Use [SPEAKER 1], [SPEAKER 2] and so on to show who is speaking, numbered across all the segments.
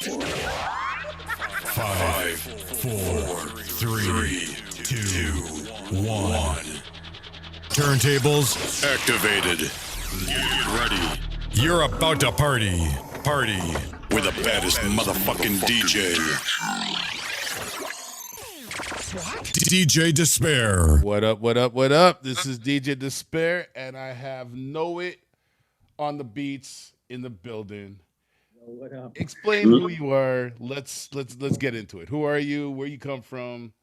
[SPEAKER 1] 5, 4, 3, 2, 1. Turntables activated. Get ready. You're about to party with the baddest motherfucking DJ. DJ Disspare.
[SPEAKER 2] What up, what up, what up? This is DJ Disspare, and I have Know-it on the beats in the building.
[SPEAKER 3] What up?
[SPEAKER 2] Explain who you are. Let's get into it. Who are you? Where you come from?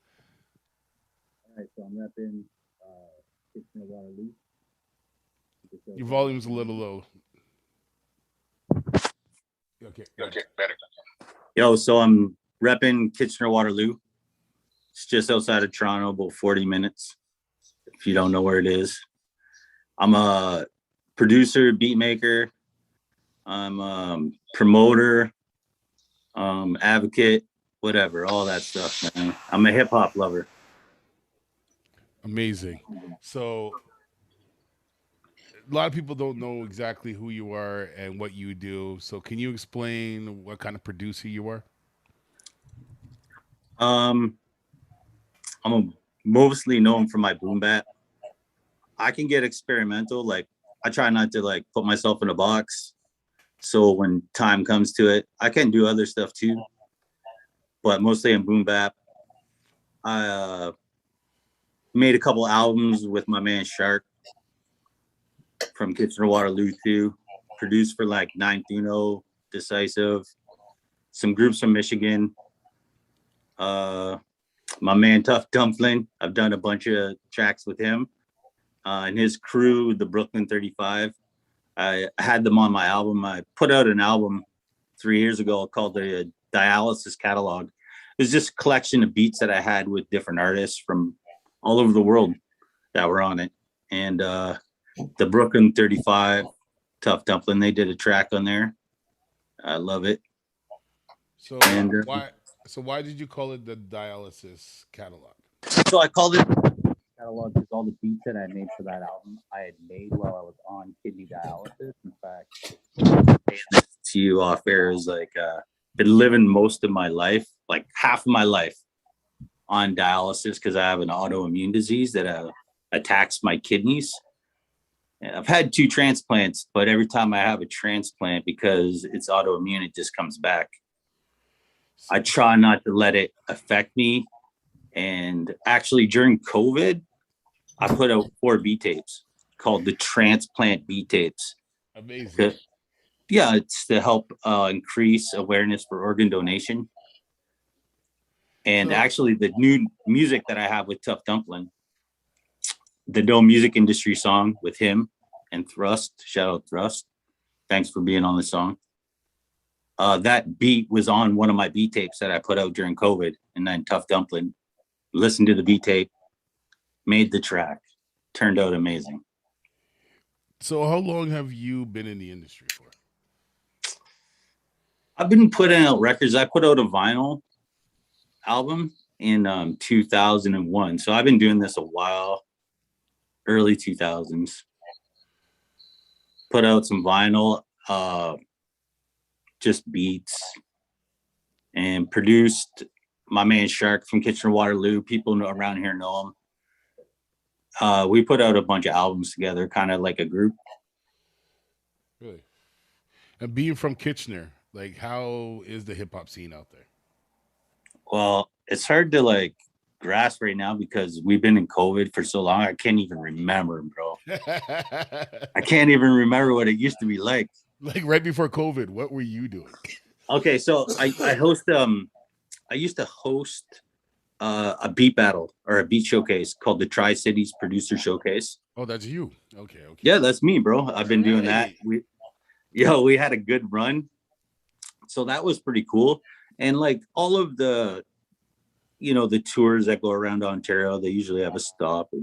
[SPEAKER 3] All right, so I'm repping Kitchener-Waterloo.
[SPEAKER 2] Your volume's a little low. Okay, better.
[SPEAKER 3] Yo, so I'm repping Kitchener-Waterloo. It's just outside of Toronto, about 40 minutes, if you don't know where it is. I'm a producer, beat maker. I'm a promoter, advocate, whatever, all that stuff, man. I'm a hip-hop lover.
[SPEAKER 2] Amazing. So a lot of people don't know exactly who you are and what you do. So can you explain what kind of producer you are?
[SPEAKER 3] I'm mostly known for my boom bap. I can get experimental. Like, I try not to like put myself in a box. So when time comes to it, I can do other stuff too. But mostly in boom bap. I made a couple albums with my man Shark from Kitchener-Waterloo too. Produced for like 930, Decisive, some groups from Michigan. My man Tough Dumpling, I've done a bunch of tracks with him and his crew, the Brooklyn 35. I had them on my album. I put out an album 3 years ago called the Dialysis Catalog. It was just a collection of beats that I had with different artists from all over the world that were on it. And the Brooklyn 35, Tough Dumpling, they did a track on there. I love it.
[SPEAKER 2] So why did you call it the Dialysis Catalog?
[SPEAKER 3] So I called it catalog because all the beats that I made for that album I had made while I was on kidney dialysis. In fact, saying this to you off air is like been living most of my life, like half of my life, on dialysis because I have an autoimmune disease that attacks my kidneys. And I've had 2 transplants, but every time I have a transplant, because it's autoimmune, it just comes back. I try not to let it affect me. And actually during COVID, I put out 4 beat tapes called the Transplant Beat Tapes.
[SPEAKER 2] Amazing.
[SPEAKER 3] Yeah, it's to help increase awareness for organ donation. And actually the new music that I have with Tough Dumpling, the No Music Industry song with him and Thrust, shout out Thrust. Thanks for being on the song. That beat was on one of my beat tapes that I put out during COVID, and then Tough Dumpling listened to the beat tape, made the track, turned out amazing.
[SPEAKER 2] So how long have you been in the industry for?
[SPEAKER 3] I've been putting out records. I put out a vinyl album in 2001. So I've been doing this a while, early 2000s. Put out some vinyl, just beats, and produced my man Shark from Kitchener-Waterloo. People around here know him. We put out a bunch of albums together, kind of like a group.
[SPEAKER 2] Really? And being from Kitchener, like, how is the hip hop scene out there?
[SPEAKER 3] Well, it's hard to like grasp right now because we've been in COVID for so long. I can't even remember, bro. I can't even remember what it used to be like.
[SPEAKER 2] Like right before COVID, what were you doing?
[SPEAKER 3] Okay, so I host I used to host a beat battle or a beat showcase called the Tri-Cities Producer Showcase.
[SPEAKER 2] Oh, that's you. Okay.
[SPEAKER 3] Yeah, that's me, bro. I've been doing that. We had a good run. So that was pretty cool. And like all of the, the tours that go around Ontario, they usually have a stop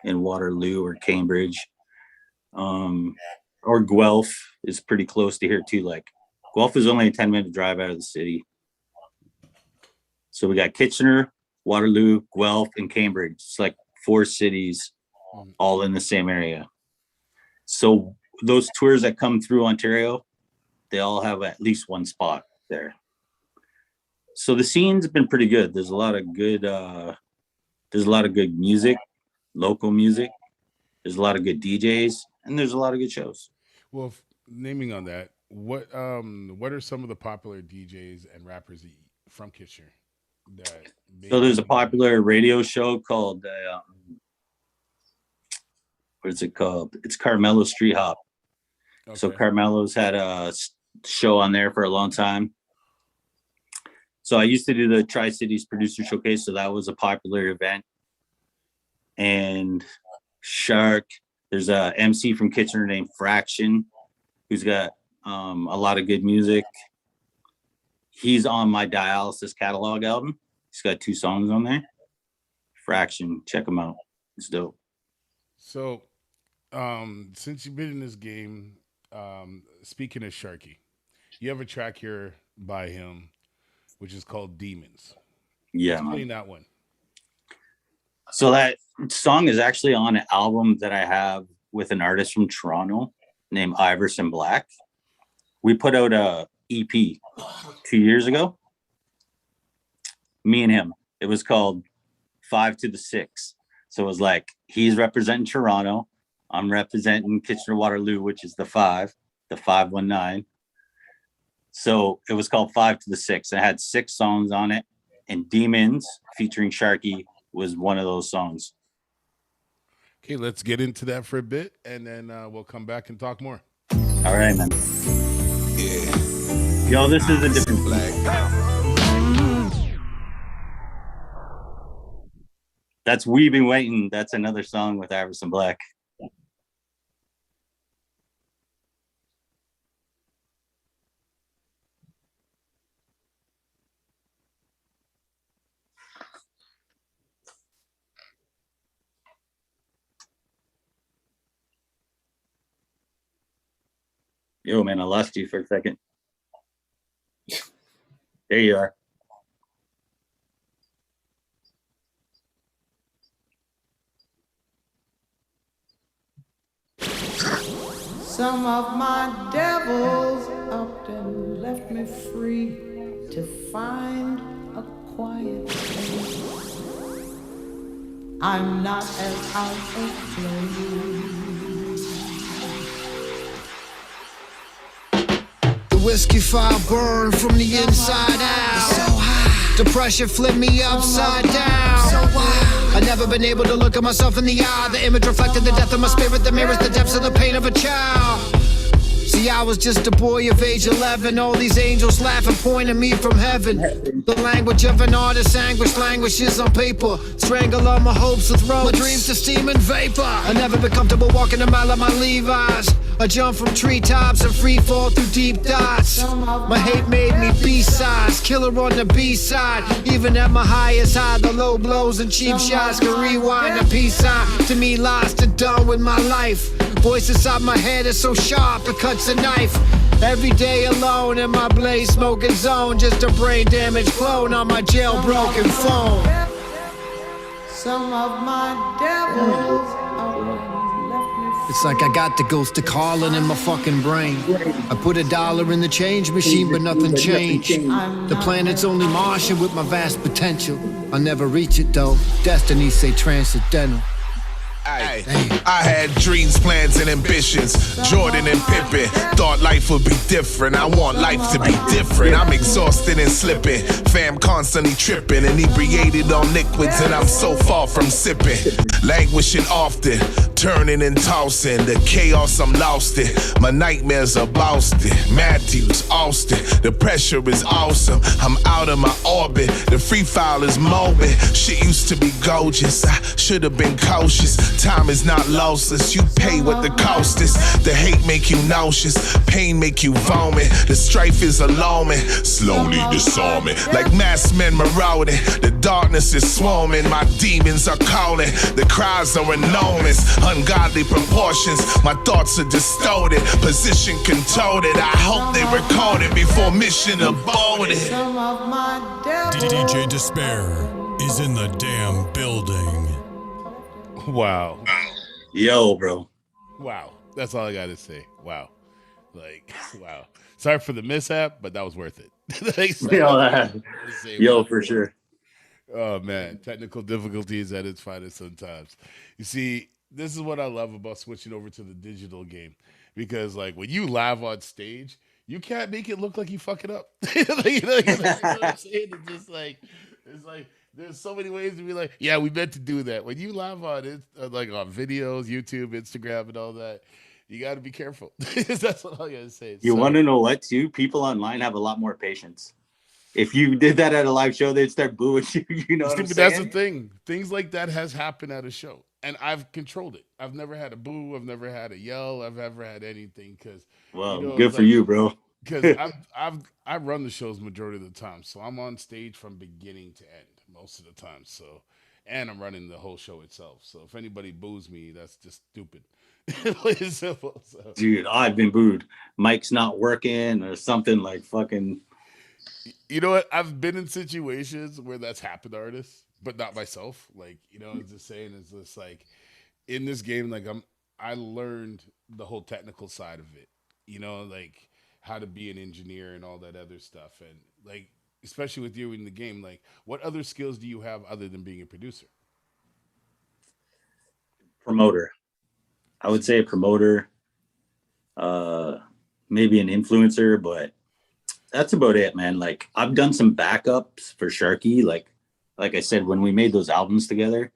[SPEAKER 3] in Waterloo or Cambridge. Or Guelph is pretty close to here too. Like Guelph is only a 10-minute drive out of the city. So we got Kitchener, Waterloo, Guelph, and Cambridge. It's like 4 cities all in the same area. So those tours that come through Ontario, they all have at least one spot there. So the scene's been pretty good. There's a lot of good music, local music. There's a lot of good DJs, and there's a lot of good shows.
[SPEAKER 2] Well, naming on that, what are some of the popular DJs and rappers from Kitchener that
[SPEAKER 3] So there's a popular radio show called what is it called? It's Carmelo Street Hop.
[SPEAKER 2] Okay.
[SPEAKER 3] So Carmelo's had a show on there for a long time. So I used to do the Tri-Cities Producer Showcase, so that was a popular event. And Shark, there's a MC from Kitchener named Fraction, who's got a lot of good music. He's on my Dialysis catalog album. He's got 2 songs on there. Fraction, check him out. It's dope.
[SPEAKER 2] So, since you've been in this game, speaking of Sharky, you have a track here by him, which is called Demons.
[SPEAKER 3] Yeah,
[SPEAKER 2] explain that one.
[SPEAKER 3] So that song is actually on an album that I have with an artist from Toronto named Iverson Black. We put out a EP 2 years ago. Me and him. It was called 5 to the 6. So it was like he's representing Toronto. I'm representing Kitchener-Waterloo, which is the 519. So it was called 5 to the 6. It had 6 songs on it, and Demons featuring Sharky was one of those songs.
[SPEAKER 2] Okay, let's get into that for a bit, and then we'll come back and talk more.
[SPEAKER 3] All right, man.
[SPEAKER 4] Yeah.
[SPEAKER 3] Yo, this is a different
[SPEAKER 4] Black.
[SPEAKER 3] That's We've Been Waiting. That's another song with Iverson Black. Yo, man, I lost you for a second. There you are.
[SPEAKER 5] Some of my devils up and left me free to find a quiet place. I'm not as out of place.
[SPEAKER 6] The whiskey fire burned from the inside out. So high. Depression flipped me upside down. So I never been able to look at myself in the eye. The image reflected the death of my spirit that mirrors the depths of the pain of a child. See, I was just a boy of age 11. All these angels laughing, pointing me from heaven. The language of an artist's anguish languishes on paper. Strangle all my hopes with ropes, my dreams to steam and vapor. I never been comfortable walking a mile of my Levi's. I jump from treetops and free fall through deep thoughts. My hate made me B-sides, killer on the B-side. Even at my highest high, the low blows and cheap shots can rewind a peace sign. To me, lost and done with my life. Voice inside my head is so sharp, it cuts a knife. Every day alone in my blaze smoking zone. Just a brain damaged clone on my jailbroken phone.
[SPEAKER 5] Some of my devils up and left me free.
[SPEAKER 6] It's like I got the ghost of Carlin in my fucking brain. I put $1 in the change machine, but nothing changed. The planet's only Martian with my vast potential. I'll never reach it though. Destiny say transcendental.
[SPEAKER 4] Ay, I had dreams, plans, and ambitions. Jordan and Pippen thought life would be different. I want life to be different. I'm exhausted and slipping. Fam constantly tripping. Inebriated on liquids, and I'm so far from sipping. Languishing often, turning and tossing. The chaos, I'm lost in. My nightmares are Boston, Matthews, Austin. The pressure is awesome. I'm out of my orbit. The free file is morbid. Shit used to be gorgeous. I should have been cautious. Time is not lossless, you pay what the cost is. The hate make you nauseous, pain make you vomit. The strife is alarming, slowly disarming. Like mass men marauding, the darkness is swarming. My demons are calling, the cries are enormous. Ungodly proportions, my thoughts are distorted. Position contorted, I hope they record it before mission aborted.
[SPEAKER 5] Some of my devils
[SPEAKER 1] DJ Disspare is in the damn building.
[SPEAKER 2] Wow.
[SPEAKER 3] Yo, bro.
[SPEAKER 2] Wow. That's all I got to say. Wow. Like, wow. Sorry for the mishap, but that was worth it. Like, so,
[SPEAKER 3] Yo, for sure.
[SPEAKER 2] oh man, technical difficulties at its finest sometimes. You see, this is what I love about switching over to the digital game, because like when you live on stage, you can't make it look like you fuck it up. Like, you know what I'm saying? It's like there's so many ways to be like, yeah, we meant to do that. When you live on it, like on videos, YouTube, Instagram, and all that, you got to be careful. That's what I gotta say.
[SPEAKER 3] You
[SPEAKER 2] So
[SPEAKER 3] want to know what, too? People online have a lot more patience. If you did that at a live show, they'd start booing you. You know what I'm
[SPEAKER 2] but that's the
[SPEAKER 3] saying?
[SPEAKER 2] thing. Things like that has happened at a show, and I've controlled it. I've never had a boo. I've never had a yell. I've never had anything because,
[SPEAKER 3] Well,
[SPEAKER 2] it's
[SPEAKER 3] good for
[SPEAKER 2] like
[SPEAKER 3] you, bro.
[SPEAKER 2] because I run the shows majority of the time, so I'm on stage from beginning to end most of the time. So, and I'm running the whole show itself. So if anybody boos me, that's just stupid. Plain and simple. So
[SPEAKER 3] Dude, I've been booed. Mike's not working or something like fucking.
[SPEAKER 2] you know what? I've been in situations where that's happened to artists, but not myself. Like, it's just saying is this like in this game, like I learned the whole technical side of it. Like how to be an engineer and all that other stuff. And like especially with you in the game, like what other skills do you have other than being a producer?
[SPEAKER 3] Promoter. I would say a promoter, maybe an influencer, but that's about it, man. Like I've done some backups for Sharky. Like I said, when we made those albums together,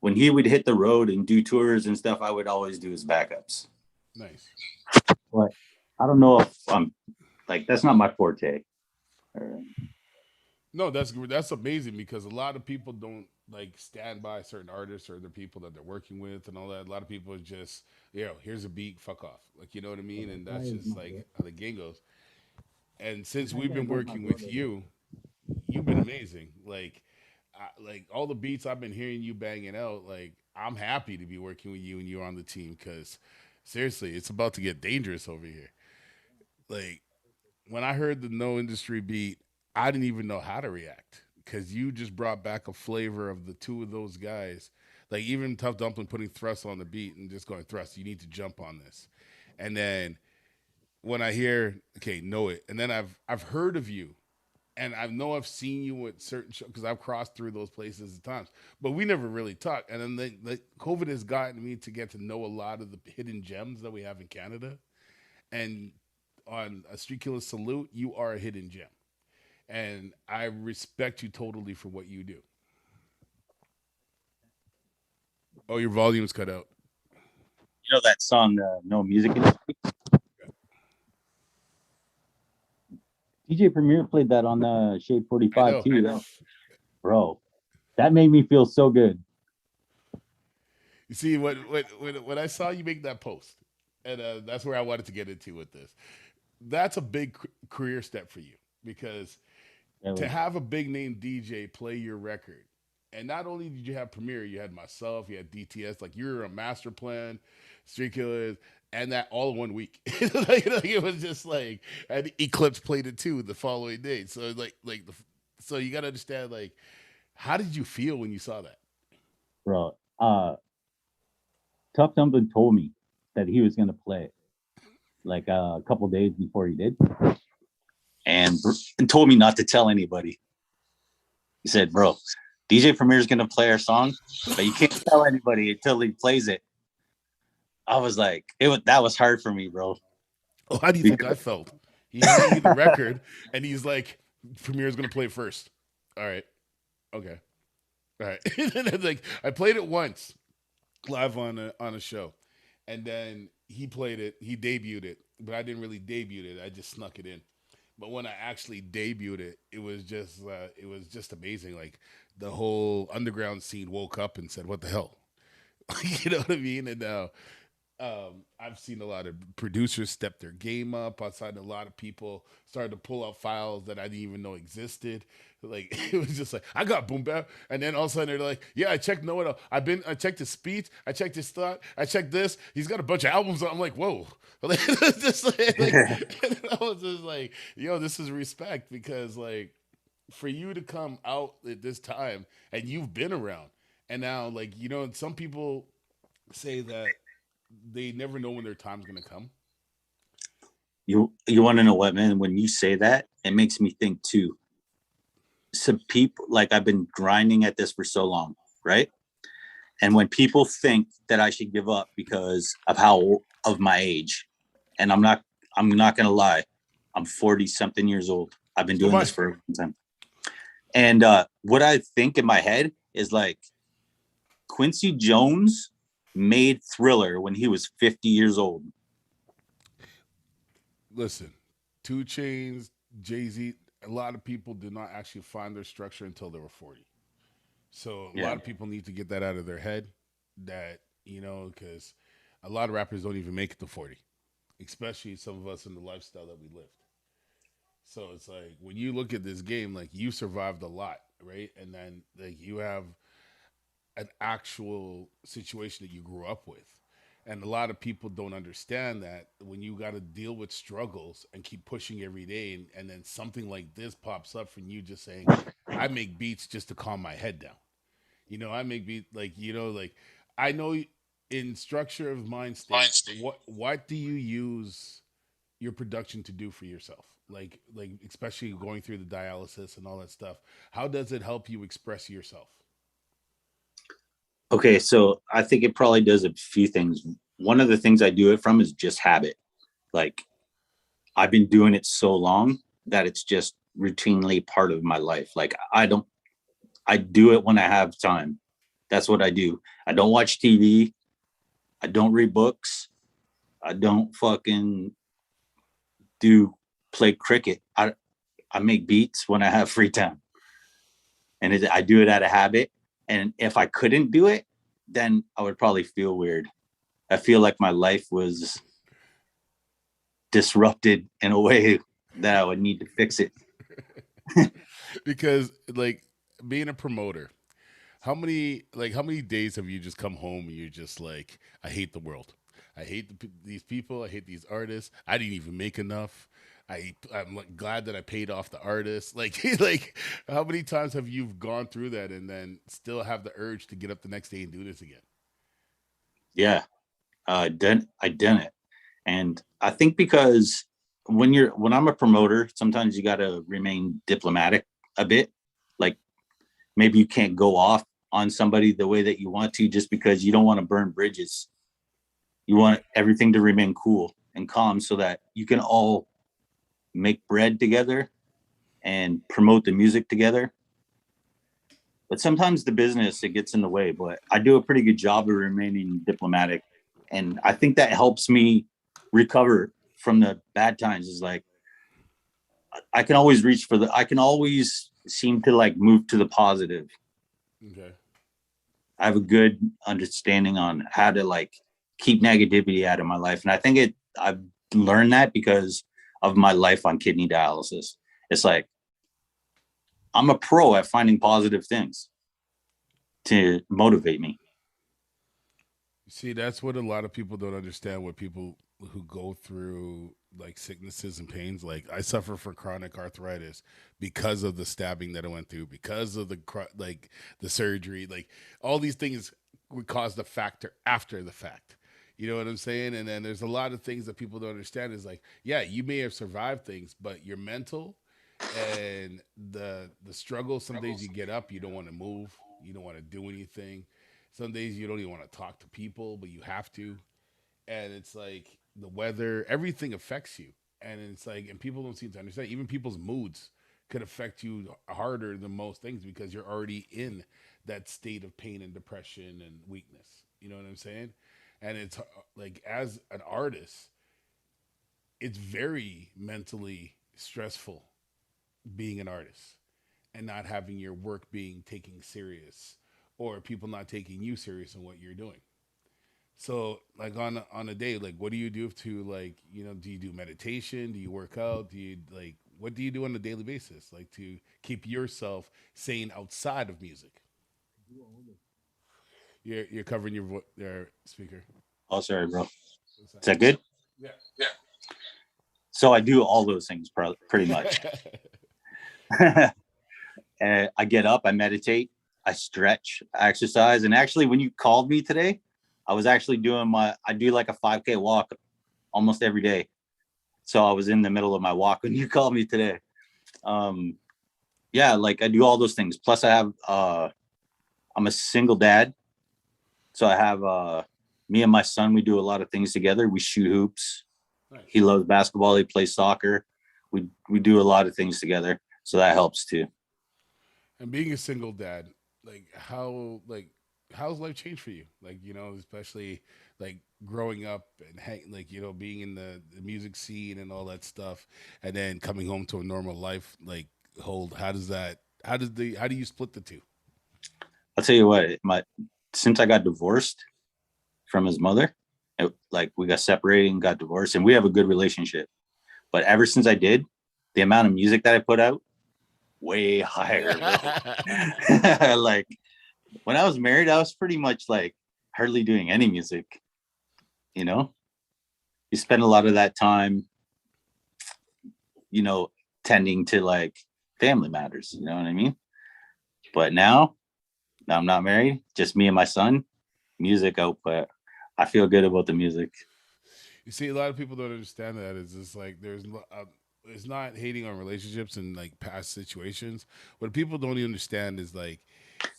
[SPEAKER 3] when he would hit the road and do tours and stuff, I would always do his backups.
[SPEAKER 2] Nice.
[SPEAKER 3] But I don't know if I'm like, that's not my forte.
[SPEAKER 2] No, that's amazing because a lot of people don't like stand by certain artists or the people that they're working with and all that. A lot of people are just, here's a beat, fuck off. Like, you know what I mean? And that's just like how the game goes. And since we've been working with you, you've been amazing. Like all the beats I've been hearing you banging out, like I'm happy to be working with you and you're on the team because seriously, it's about to get dangerous over here. Like when I heard the No Industry beat, I didn't even know how to react because you just brought back a flavor of the two of those guys. Like even Tough Dumpling putting Thrust on the beat and just going Thrust, you need to jump on this. And then when I hear, okay, Know It, and then I've heard of you, and I know I've seen you at certain shows because I've crossed through those places at times, but we never really talked. And then the COVID has gotten me to get to know a lot of the hidden gems that we have in Canada. And on a Street Killer Salute, you are a hidden gem, and I respect you totally for what you do. Oh, your volume's cut out.
[SPEAKER 3] You know that song, No Music Industry? DJ Premier played that on the Shade 45 too. I know. Bro, that made me feel so good.
[SPEAKER 2] You see, when I saw you make that post, and that's where I wanted to get into with this. That's a big career step for you because to have a big name DJ play your record, and not only did you have Premier, you had myself, you had DTS, like you're a master plan, Street Killers, and that all in 1 week. like it was just like, and Eclipse played it too the following day. So so you got to understand, like, how did you feel when you saw that?
[SPEAKER 3] Bro, Tough Dumpling told me that he was going to play it like a couple days before he did. And told me not to tell anybody. He said, bro, DJ Premier's going to play our song, but you can't tell anybody until he plays it. I was like, that was hard for me, bro.
[SPEAKER 2] Oh, how do you think I felt? He handed me the record, and he's like, Premier's going to play it first. All right. Okay. All right. And then, like, I played it once live on a show, and then he played it. He debuted it, but I didn't really debut it. I just snuck it in. But when I actually debuted it, it was just amazing. Like the whole underground scene woke up and said, "What the hell?" You know what I mean? And now I've seen a lot of producers step their game up. I've seen a lot of people started to pull out files that I didn't even know existed. Like it was just like I got boom bap, and then all of a sudden they're like, "Yeah, I checked Know-it. I checked his speech, I checked his thought, I checked this. He's got a bunch of albums." I'm like, "Whoa!" Like, just and I was just like, "Yo, this is respect," because like for you to come out at this time and you've been around, and now like some people say that they never know when their time's gonna come.
[SPEAKER 3] You want to know what, man? When you say that, it makes me think too. Some people, like, I've been grinding at this for so long, right? And when people think that I should give up because of my age, and I'm not gonna lie, I'm 40 something years old. I've been doing this for a long time. And what I think in my head is like, Quincy Jones made Thriller when he was 50 years old.
[SPEAKER 2] Listen, 2 Chainz, Jay-Z, a lot of people did not actually find their structure until they were 40. So a lot of people need to get that out of their head, that, because a lot of rappers don't even make it to 40, especially some of us in the lifestyle that we lived. So it's like, when you look at this game, like, you survived a lot, right? And then, like, you have an actual situation that you grew up with. And a lot of people don't understand that when you got to deal with struggles and keep pushing every day, and then something like this pops up from you just saying, I make beats just to calm my head down. I make beats, like, like, I know in Structure of Mind State, what do you use your production to do for yourself? Like especially going through the dialysis and all that stuff. How does it help you express yourself?
[SPEAKER 3] Okay, so I think it probably does a few things. One of the things I do it from is just habit. Like, I've been doing it so long that it's just routinely part of my life. Like, I do it when I have time. That's what I do. I don't watch TV. I don't read books. I don't fucking play cricket. I make beats when I have free time. And I do it out of habit. And if I couldn't do it, then I would probably feel weird. I feel like my life was disrupted in a way that I would need to fix it.
[SPEAKER 2] Because, like, being a promoter, how many days have you just come home and you're just like, I hate the world. I hate these people. I hate these artists. I didn't even make enough. I'm like, glad that I paid off the artist. Like, like, how many times have you gone through that and then still have the urge to get up the next day and do this again?
[SPEAKER 3] Yeah, I done it. And I think because when I'm a promoter, sometimes you got to remain diplomatic a bit. Like, maybe you can't go off on somebody the way that you want to, just because you don't want to burn bridges. You want everything to remain cool and calm so that you can all make bread together and promote the music together. But sometimes the business, it gets in the way, but I do a pretty good job of remaining diplomatic. And I think that helps me recover from the bad times. Is like, I can always I can always seem to, like, move to the positive.
[SPEAKER 2] Okay.
[SPEAKER 3] I have a good understanding on how to, like, keep negativity out of my life. And I think I've learned that because of my life on kidney dialysis. It's like, I'm a pro at finding positive things to motivate me.
[SPEAKER 2] See, that's what a lot of people don't understand. What people who go through, like, sicknesses and pains, like, I suffer from chronic arthritis because of the stabbing that I went through, because of the surgery, like, all these things would cause the factor after the fact. You know what I'm saying? And then there's a lot of things that people don't understand is, like, yeah, you may have survived things, but your mental and the struggle, some days you get up, you don't want to move, you don't want to do anything. Some days you don't even want to talk to people, but you have to. And it's like the weather, everything affects you. And it's like, and people don't seem to understand, even people's moods could affect you harder than most things because you're already in that state of pain and depression and weakness. You know what I'm saying? And it's like, as an artist, it's very mentally stressful being an artist and not having your work being taken serious, or people not taking you serious in what you're doing. So, like, on a day, like, what do you do to, like, do you do meditation? Do you work out? Do you, like, what do you do on a daily basis, like, to keep yourself sane outside of music? You're covering your speaker.
[SPEAKER 3] Oh, sorry, bro. Is that good?
[SPEAKER 2] Yeah.
[SPEAKER 3] So I do all those things pretty much. I get up, I meditate, I stretch, I exercise. And actually, when you called me today, I was actually I do like a 5K walk almost every day. So I was in the middle of my walk when you called me today. Yeah, like I do all those things. Plus I have I'm a single dad. So I have me and my son, we do a lot of things together. We shoot hoops.
[SPEAKER 2] Nice.
[SPEAKER 3] He loves basketball, he plays soccer. We do a lot of things together. So that helps too.
[SPEAKER 2] And being a single dad, how's life changed for you? Like, especially like growing up and being in the music scene and all that stuff, and then coming home to a normal life. Like, how do you split the two?
[SPEAKER 3] I'll tell you what, since I got divorced from his mother, like we got separated and got divorced, and we have a good relationship. But ever since I did, the amount of music that I put out, way higher. Like when I was married, I was pretty much like hardly doing any music. You spend a lot of that time, tending to like family matters. You know what I mean? But now I'm not married, just me and my son. Music output. I feel good about the music.
[SPEAKER 2] You see, a lot of people don't understand that. It's just like it's not hating on relationships and like past situations. What people don't even understand is like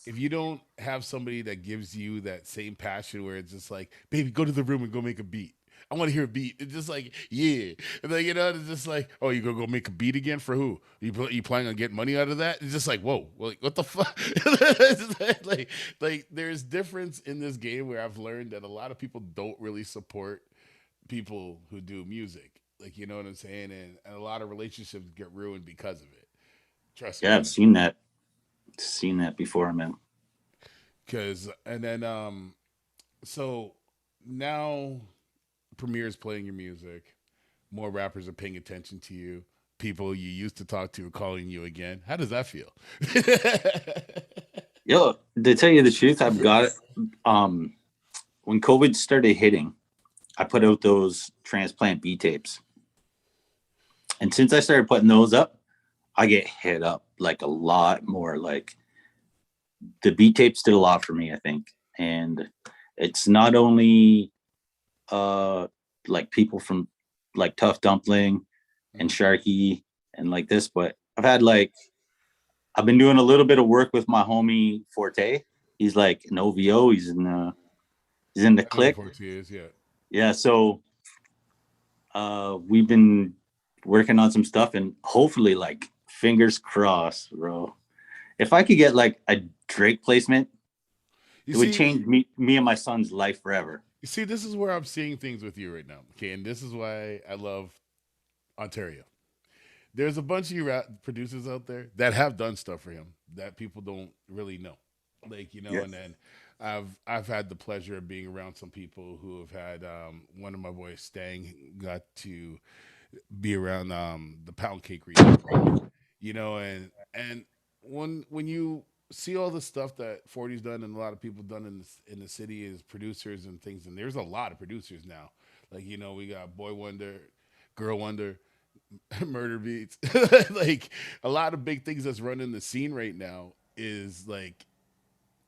[SPEAKER 2] if you don't have somebody that gives you that same passion where it's just like, baby, go to the room and go make a beat. I want to hear a beat. It's just like, yeah. And then, it's just like, oh, you gonna go make a beat again for who? You planning on getting money out of that? It's just like, whoa, like, what the fuck? like, there's difference in this game where I've learned that a lot of people don't really support people who do music. Like, you know what I'm saying? And a lot of relationships get ruined because of it. Trust me.
[SPEAKER 3] Yeah, I've seen that. Seen that before, man.
[SPEAKER 2] So now Premier's playing your music. More rappers are paying attention to you. People you used to talk to are calling you again. How does that feel?
[SPEAKER 3] Yo, to tell you the truth, I've got it. When COVID started hitting, I put out those transplant beat tapes. And since I started putting those up, I get hit up like a lot more. Like the beat tapes did a lot for me, I think. And it's not only like people from like Tough Dumpling and Sharky and like this, but I've been doing a little bit of work with my homie Forte. He's like an OVO. He's in the clique. Yeah. So we've been working on some stuff, and hopefully, like, fingers crossed, bro. If I could get like a Drake placement, it would change me and my son's life forever.
[SPEAKER 2] You see, this is where I'm seeing things with you right now. Okay, and this is why I love Ontario. There's a bunch of you rap producers out there that have done stuff for him that people don't really know. Like,
[SPEAKER 3] Yes.
[SPEAKER 2] And then I've had the pleasure of being around some people who have had one of my boys Stang got to be around the Pound Cake region. And when you see all the stuff that 40's done and a lot of people done in the city as producers and things, and there's a lot of producers now. Like, we got Boy Wonder, Girl Wonder, Murder Beats. Like a lot of big things that's running the scene right now is like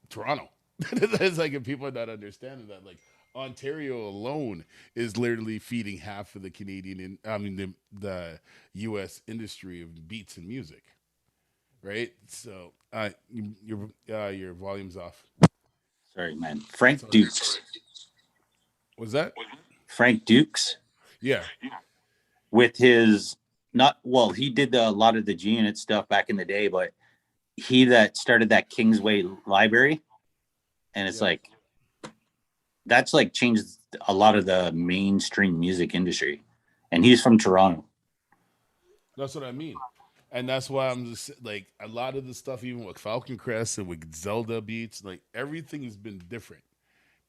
[SPEAKER 2] Toronto. It's like, if people are not understanding that, like Ontario alone is literally feeding half of the Canadian, the U.S. industry of beats and music, right? So your volume's off.
[SPEAKER 3] Sorry, man. Frank Dukes.
[SPEAKER 2] Was that
[SPEAKER 3] Frank Dukes?
[SPEAKER 2] Yeah.
[SPEAKER 3] With he did a lot of the G-Unit stuff back in the day, but he that started that Kingsway library, and it's like that's like changed a lot of the mainstream music industry, and he's from Toronto.
[SPEAKER 2] That's what I mean. And that's why I'm just like, a lot of the stuff, even with Falcon Crest and with Zelda beats, like everything has been different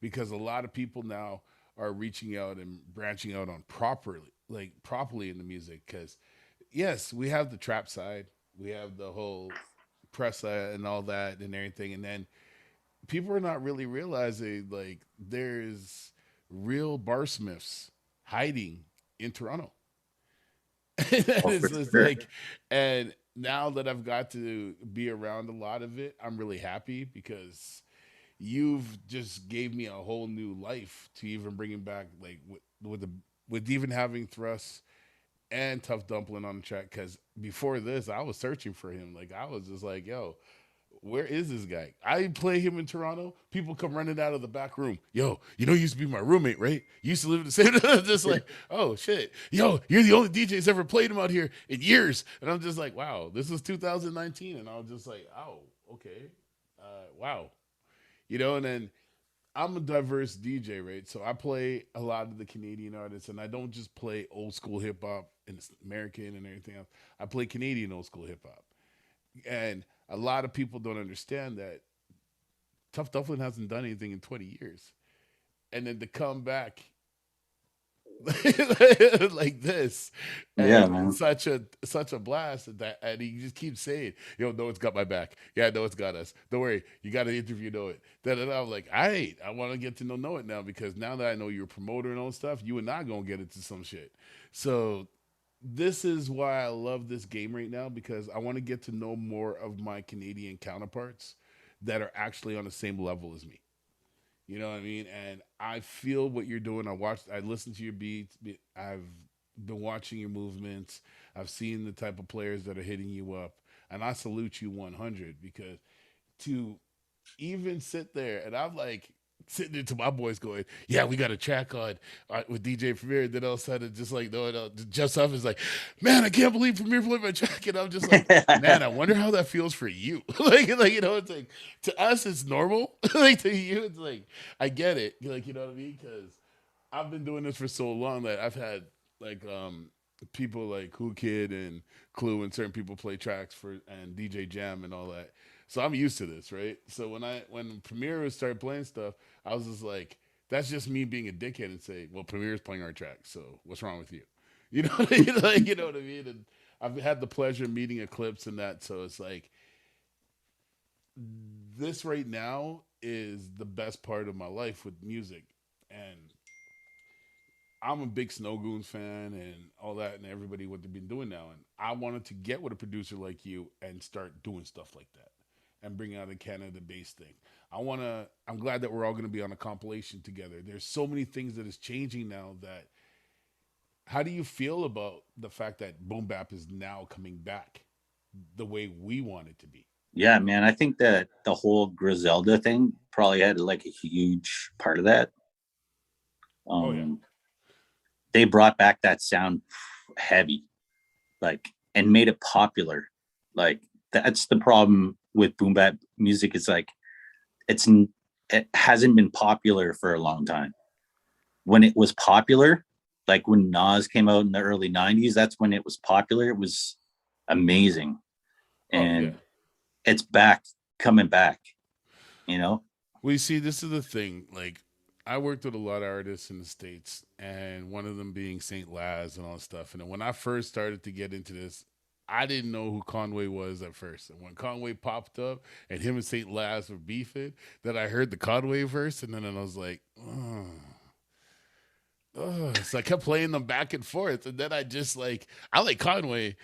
[SPEAKER 2] because a lot of people now are reaching out and branching out on properly in the music. Because yes, we have the trap side, we have the whole press and all that and everything, and then people are not really realizing like there's real barsmiths hiding in Toronto. It's just like, and now that I've got to be around a lot of it, I'm really happy because you've just gave me a whole new life to even bringing back, like with even having Thrust and Tough Dumpling on the track. Because before this, I was searching for him. Like I was just like, yo, where is this guy? I play him in Toronto. People come running out of the back room. Yo, you used to be my roommate, right? You used to live in the same. Just like, oh shit. Yo, you're the only DJ that's ever played him out here in years. And I'm just like, wow, this is 2019, and I was just like, oh, okay, wow, and then I'm a diverse DJ, right? So I play a lot of the Canadian artists, and I don't just play old school hip hop and American and everything else. I play Canadian old school hip hop, and a lot of people don't understand that Tough Dumpling hasn't done anything in 20 years. And then to come back like this,
[SPEAKER 3] Yeah,
[SPEAKER 2] and
[SPEAKER 3] man.
[SPEAKER 2] such a blast and he just keeps saying, yo, Know-it's got my back. Yeah, Know-it's got us. Don't worry, you got to interview Know-it. Then I'm like, I want to get to know-it now, because now that I know you're a promoter and all stuff, you and I gonna get into some shit. So this is why I love this game right now, because I want to get to know more of my Canadian counterparts that are actually on the same level as me. You know what I mean? And I feel what you're doing. I listened to your beats. I've been watching your movements. I've seen the type of players that are hitting you up. And I salute you 100, because to even sit there, and I'm like sitting there to my boys going, yeah, we got a track on with DJ Premier. And then all of a sudden, just like, no, Jeff Suff is like, man, I can't believe Premier played my track. And I'm just like, man, I wonder how that feels for you. like, it's like, to us, it's normal. Like, to you, it's like, I get it. Like, you know what I mean? Because I've been doing this for so long that I've had, like, people like Who Kid and Clue and certain people play tracks and DJ Jam and all that. So I'm used to this, right? So when Premier started playing stuff, I was just like, that's just me being a dickhead and say, well, Premier's playing our track, so what's wrong with you? You know what I mean? Like, you know what I mean? And I've had the pleasure of meeting Eclipse and that, so it's like, this right now is the best part of my life with music. And I'm a big Snow Goons fan and all that, and everybody what they've been doing now. And I wanted to get with a producer like you and start doing stuff like that and bring out a Canada-based thing. I'm glad that we're all going to be on a compilation together. There's so many things that is changing now that, how do you feel about the fact that Boom Bap is now coming back the way we want it to be?
[SPEAKER 3] Yeah, man. I think that the whole Griselda thing probably had like a huge part of that.
[SPEAKER 2] Oh, yeah.
[SPEAKER 3] They brought back that sound heavy, like, and made it popular. Like, that's the problem with boom bap music. It's like, it hasn't been popular for a long time. When it was popular, like when Nas came out in the early 90s, that's when it was popular. It was amazing. And it's coming back, Well,
[SPEAKER 2] you see, this is the thing. Like, I worked with a lot of artists in the States, and one of them being St. Laz and all that stuff. And then when I first started to get into this, I didn't know who Conway was at first. And when Conway popped up and him and St. Laz were beefing, then I heard the Conway verse, and then I was like, so I kept playing them back and forth. And then I like Conway.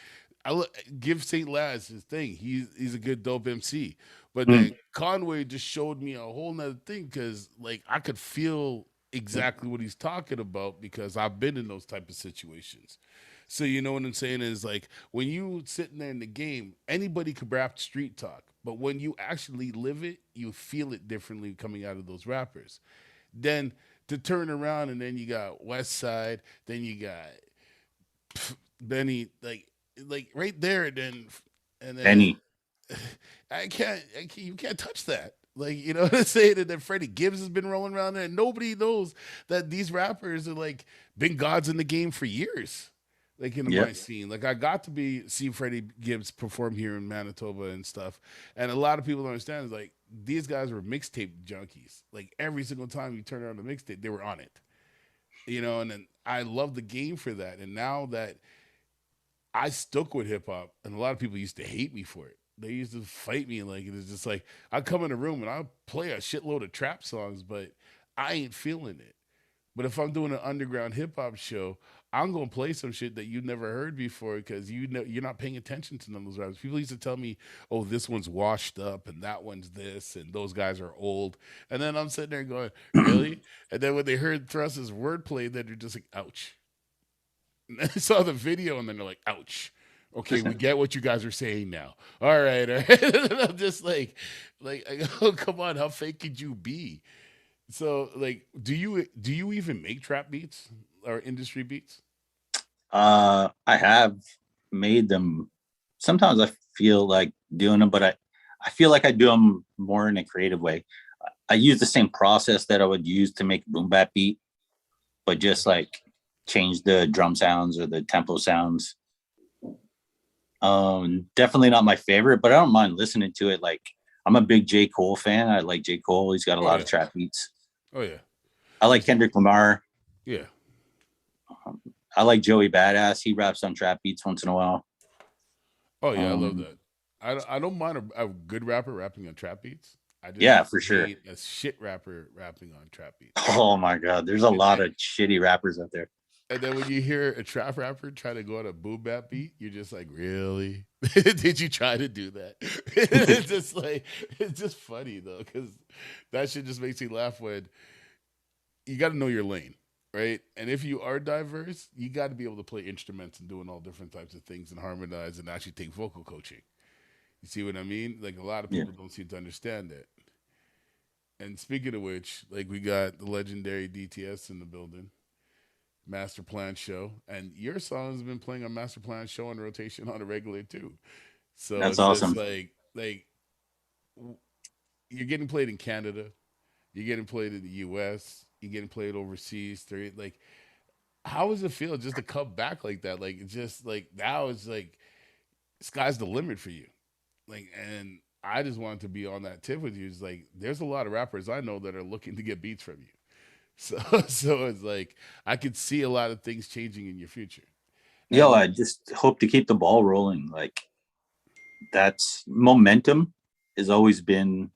[SPEAKER 2] Give St. Laz his thing. He's a good dope MC. But then Conway just showed me a whole nother thing, because like I could feel exactly what he's talking about, because I've been in those type of situations. So you know what I'm saying is, like, when you sitting there in the game, anybody could rap street talk, but when you actually live it, you feel it differently coming out of those rappers. Then to turn around, and then you got West Side, then you got Benny, like right there, and then
[SPEAKER 3] Benny.
[SPEAKER 2] you can't touch that. Like, you know what I'm saying? And then Freddie Gibbs has been rolling around there, and nobody knows that these rappers are like been gods in the game for years. Like in my scene, like I got to see Freddie Gibbs perform here in Manitoba and stuff, and a lot of people don't understand is like these guys were mixtape junkies. Like every single time you turn around the mixtape, they were on it, And then I love the game for that. And now that I stuck with hip hop, and a lot of people used to hate me for it. They used to fight me, like it was just like I come in a room and I play a shitload of trap songs, but I ain't feeling it. But if I'm doing an underground hip hop show, I'm gonna play some shit that you never heard before, because you're not paying attention to none of those rappers. People used to tell me, "Oh, this one's washed up, and that one's this, and those guys are old." And then I'm sitting there going, "Really?" And then when they heard Thrust's wordplay, then they're just like, "Ouch." And I saw the video, and then they're like, "Ouch." Okay, we get what you guys are saying now. All right, all right. And I'm just like, I go, come on, how fake could you be? So, like, do you even make trap beats or industry beats?
[SPEAKER 3] I have made them. Sometimes I feel like doing them, but I feel like I do them more in a creative way. I use the same process that I would use to make a boom bap beat, but just like change the drum sounds or the tempo sounds. Definitely not my favorite, but I don't mind listening to it. Like, I'm a big J. Cole fan. I like J. Cole. He's got a lot of trap beats.
[SPEAKER 2] Oh yeah,
[SPEAKER 3] I like Kendrick Lamar.
[SPEAKER 2] yeah.
[SPEAKER 3] I like Joey Badass. He raps on trap beats once in a while.
[SPEAKER 2] Oh yeah, I love that. I don't mind a good rapper rapping on trap beats. I just
[SPEAKER 3] Yeah, for sure.
[SPEAKER 2] hate a shit rapper rapping on trap beats.
[SPEAKER 3] Oh my God, there's a lot of shitty rappers out there.
[SPEAKER 2] And then when you hear a trap rapper try to go on a boom bap beat, you're just like, really? Did you try to do that? It's just like, it's just funny though, because that shit just makes me laugh when you got to know your lane, right? And if you are diverse, you got to be able to play instruments and doing all different types of things and harmonize and actually take vocal coaching. You see what I mean? Like a lot of people don't seem to understand that. And speaking of which, like we got the legendary DTS in the building. Master Plan Show, and your song has been playing on Master Plan Show on rotation on a regular too. So
[SPEAKER 3] That's
[SPEAKER 2] it's
[SPEAKER 3] awesome.
[SPEAKER 2] just like you're getting played in Canada, you're getting played in the U.S., you're getting played overseas. Like, how does it feel just to come back like that? Like, it's just like now it's like sky's the limit for you. Like, and I just wanted to be on that tip with you. It's like there's a lot of rappers I know that are looking to get beats from you. So it's like I could see a lot of things changing in your future.
[SPEAKER 3] Yo, I just hope to keep the ball rolling. Like, that's momentum has always been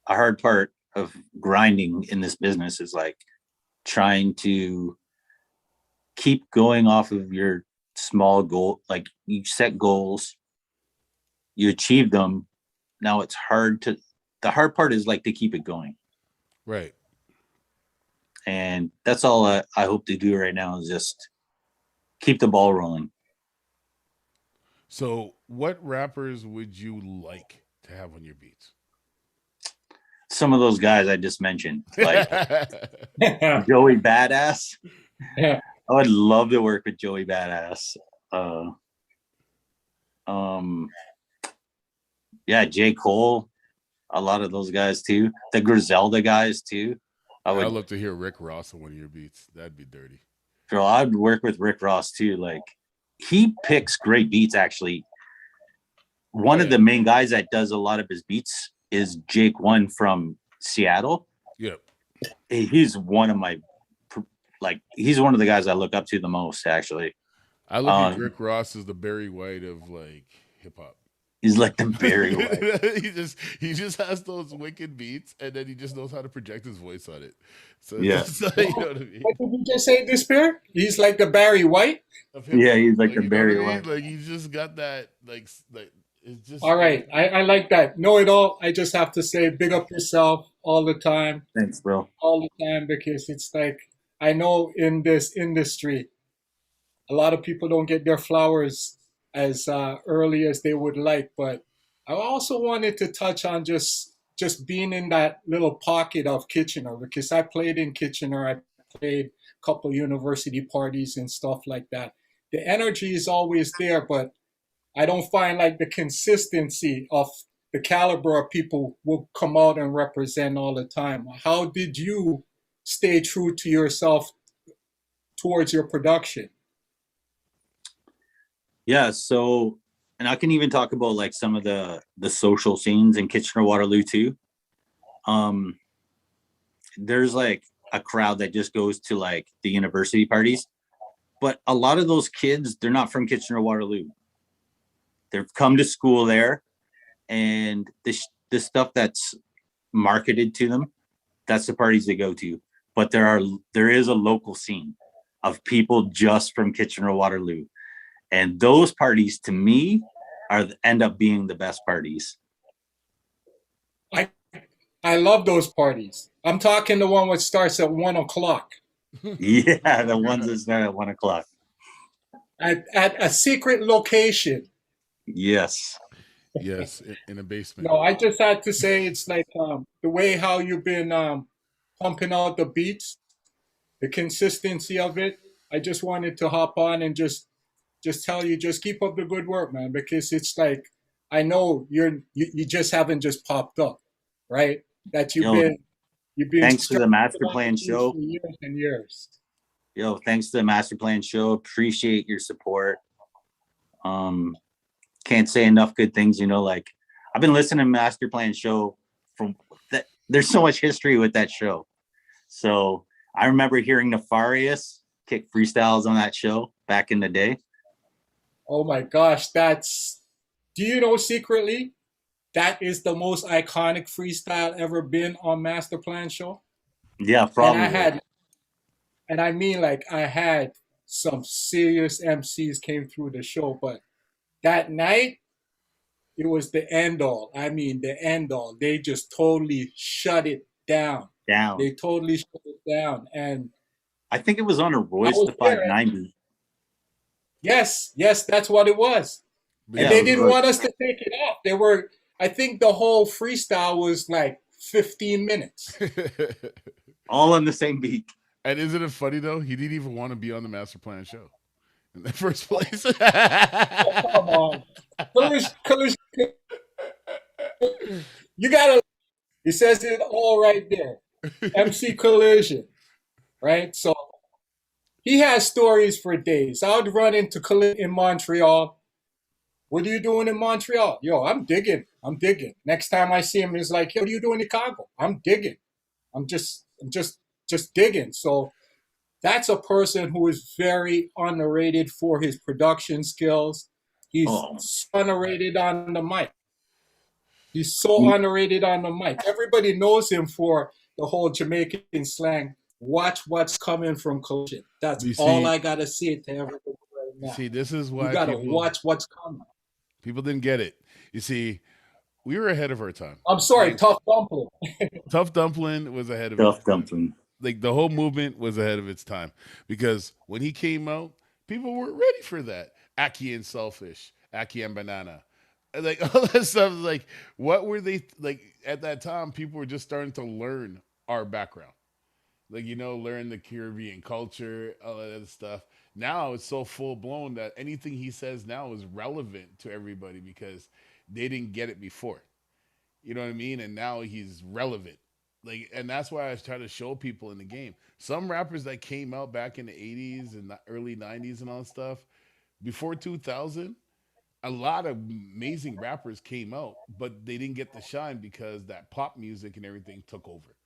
[SPEAKER 3] a hard part of grinding in this business, is like trying to keep going off of your small goal. Like, you set goals, you achieve them. Now it's the hard part is like to keep it going.
[SPEAKER 2] Right.
[SPEAKER 3] And that's all I hope to do right now, is just keep the ball rolling.
[SPEAKER 2] So what rappers would you like to have on your beats?
[SPEAKER 3] Some of those guys I just mentioned, like Joey Badass.
[SPEAKER 7] Yeah.
[SPEAKER 3] I would love to work with Joey Badass. Yeah, J. Cole, a lot of those guys too. The Griselda guys too.
[SPEAKER 2] I'd love to hear Rick Ross on one of your beats. That'd be dirty.
[SPEAKER 3] Girl, I'd work with Rick Ross too. Like, he picks great beats, actually. One of the main guys that does a lot of his beats is Jake One from Seattle.
[SPEAKER 2] Yep.
[SPEAKER 3] He's one of my, like, he's one of the guys I look up to the most, actually.
[SPEAKER 2] I look at Rick Ross as the Barry White of like hip hop.
[SPEAKER 3] He's like the Barry White.
[SPEAKER 2] he just has those wicked beats, and then he just knows how to project his voice on it. So
[SPEAKER 3] Yeah.
[SPEAKER 2] you know what I mean?
[SPEAKER 7] What did you just say, Disspare? He's like the Barry White?
[SPEAKER 3] Yeah, he's like the
[SPEAKER 2] you know
[SPEAKER 3] Barry
[SPEAKER 2] what I mean?
[SPEAKER 3] White.
[SPEAKER 2] Like he's just got that it's just
[SPEAKER 7] All right. I like that. Know it all. I just have to say, big up yourself all the time.
[SPEAKER 3] Thanks, bro.
[SPEAKER 7] All the time, because it's like, I know in this industry, a lot of people don't get their flowers as early as they would like. But I also wanted to touch on just being in that little pocket of Kitchener, because I played in Kitchener. I played a couple university parties and stuff like that. The energy is always there, but I don't find like the consistency of the caliber of people will come out and represent all the time. How did you stay true to yourself towards your production?
[SPEAKER 3] Yeah, so, and I can even talk about like some of the social scenes in Kitchener-Waterloo too. There's like a crowd that just goes to like the university parties, but a lot of those kids, they're not from Kitchener-Waterloo. They've come to school there, and the stuff that's marketed to them, that's the parties they go to. But there is a local scene of people just from Kitchener-Waterloo. And those parties, to me, end up being the best parties.
[SPEAKER 7] I love those parties. I'm talking the one which starts at 1 o'clock.
[SPEAKER 3] Yeah, the ones that start at 1 o'clock.
[SPEAKER 7] at a secret location.
[SPEAKER 3] Yes.
[SPEAKER 2] Yes, in a basement.
[SPEAKER 7] No, I just had to say it's like the way how you've been pumping out the beats, the consistency of it. I just wanted to hop on and just tell you, just keep up the good work, man, because it's like I know you just haven't just popped up, right? That
[SPEAKER 3] Yo,
[SPEAKER 7] you've been
[SPEAKER 3] thanks to the
[SPEAKER 7] struggling
[SPEAKER 3] Master
[SPEAKER 7] with
[SPEAKER 3] Plan
[SPEAKER 7] this
[SPEAKER 3] show.
[SPEAKER 7] for years and years.
[SPEAKER 3] Yo, thanks to the Master Plan show. Appreciate your support. Can't say enough good things. Like I've been listening to Master Plan show from that. There's so much history with that show. So I remember hearing Nefarious kick freestyles on that show back in the day.
[SPEAKER 7] Oh my gosh, do you know secretly that is the most iconic freestyle ever been on Master Plan show?
[SPEAKER 3] Yeah,
[SPEAKER 7] And I
[SPEAKER 3] probably.
[SPEAKER 7] had, and I mean, like, I had some serious MCs came through the show, but that night, it was the end all. I mean, the end all. They just totally shut it down.
[SPEAKER 3] Down.
[SPEAKER 7] They totally shut it down. And
[SPEAKER 3] I think it was on a
[SPEAKER 7] I
[SPEAKER 3] Royce
[SPEAKER 7] was
[SPEAKER 3] the
[SPEAKER 7] there. And
[SPEAKER 3] 590.
[SPEAKER 7] yes, that's what it was.
[SPEAKER 2] But
[SPEAKER 7] And
[SPEAKER 3] Yeah,
[SPEAKER 2] yeah,
[SPEAKER 7] they
[SPEAKER 3] it was
[SPEAKER 7] didn't
[SPEAKER 3] Royce.
[SPEAKER 7] want us to take it off. I think the whole freestyle was like 15 minutes.
[SPEAKER 3] All on the same beat.
[SPEAKER 2] and isn't it funny though? He didn't even want to be on the Master Plan show in the first place.
[SPEAKER 7] Oh, come on. Collision, you gotta, it says it all right there. MC Collision, right? So he has stories for days. I would run into Collision in Montreal. What are you doing in Montreal? Yo, I'm digging. I'm digging. Next time I see him, he's like, yo, what are you doing in Chicago? I'm digging. I'm just digging. So that's a person who is very underrated for his production skills. He's
[SPEAKER 3] Oh,
[SPEAKER 7] underrated on the mic. He's so
[SPEAKER 3] you,
[SPEAKER 7] underrated on the mic. Everybody knows him for the whole Jamaican slang. Watch what's coming from Collision. That's
[SPEAKER 2] you
[SPEAKER 7] all
[SPEAKER 2] see,
[SPEAKER 7] I gotta say to everybody right
[SPEAKER 2] you
[SPEAKER 7] now.
[SPEAKER 2] see, this is
[SPEAKER 7] You
[SPEAKER 2] why
[SPEAKER 7] gotta
[SPEAKER 2] people
[SPEAKER 7] watch what's coming.
[SPEAKER 2] people didn't get it. You see, we were ahead of our time.
[SPEAKER 7] I'm sorry,
[SPEAKER 2] Like
[SPEAKER 7] tough dumpling.
[SPEAKER 2] Tough Dumpling was ahead of its
[SPEAKER 3] Duff
[SPEAKER 2] time.
[SPEAKER 3] Dumpling.
[SPEAKER 2] Like the whole movement was ahead of its time because when he came out, people weren't ready for that. Aki and Selfish, Aki and Banana, and like all that stuff. Like, what were they like at that time? People were just starting to learn our background, like learn the Caribbean culture, all that other stuff. Now it's so full blown that anything he says now is relevant to everybody because they didn't get it before. You know what I mean? And now he's relevant. Like, and that's why I was trying to show people in the game. Some rappers that came out back in the 80s and the early 90s and all that stuff, before 2000, a lot of amazing rappers came out, but they didn't get the shine because that pop music and everything took over.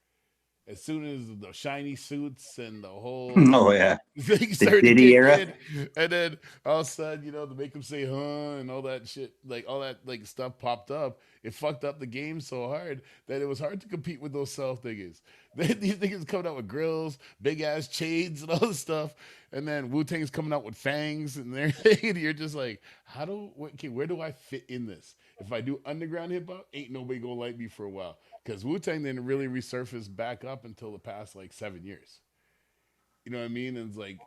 [SPEAKER 2] As soon as the shiny suits and the whole
[SPEAKER 3] Oh yeah.
[SPEAKER 2] thing
[SPEAKER 3] The
[SPEAKER 2] started to
[SPEAKER 3] Diddy
[SPEAKER 2] kick
[SPEAKER 3] era.
[SPEAKER 2] in, and then all of a sudden, to make them say "huh" and all that shit, like all that like stuff popped up. It fucked up the game so hard that it was hard to compete with those self niggas. These niggas coming out with grills, big ass chains, and all this stuff, and then Wu Tang's coming out with fangs and everything. And you're just like, okay, where do I fit in this? If I do underground hip hop, ain't nobody gonna like me for a while because Wu Tang didn't really resurface back up until the past like 7 years. You know what I mean? And it's like,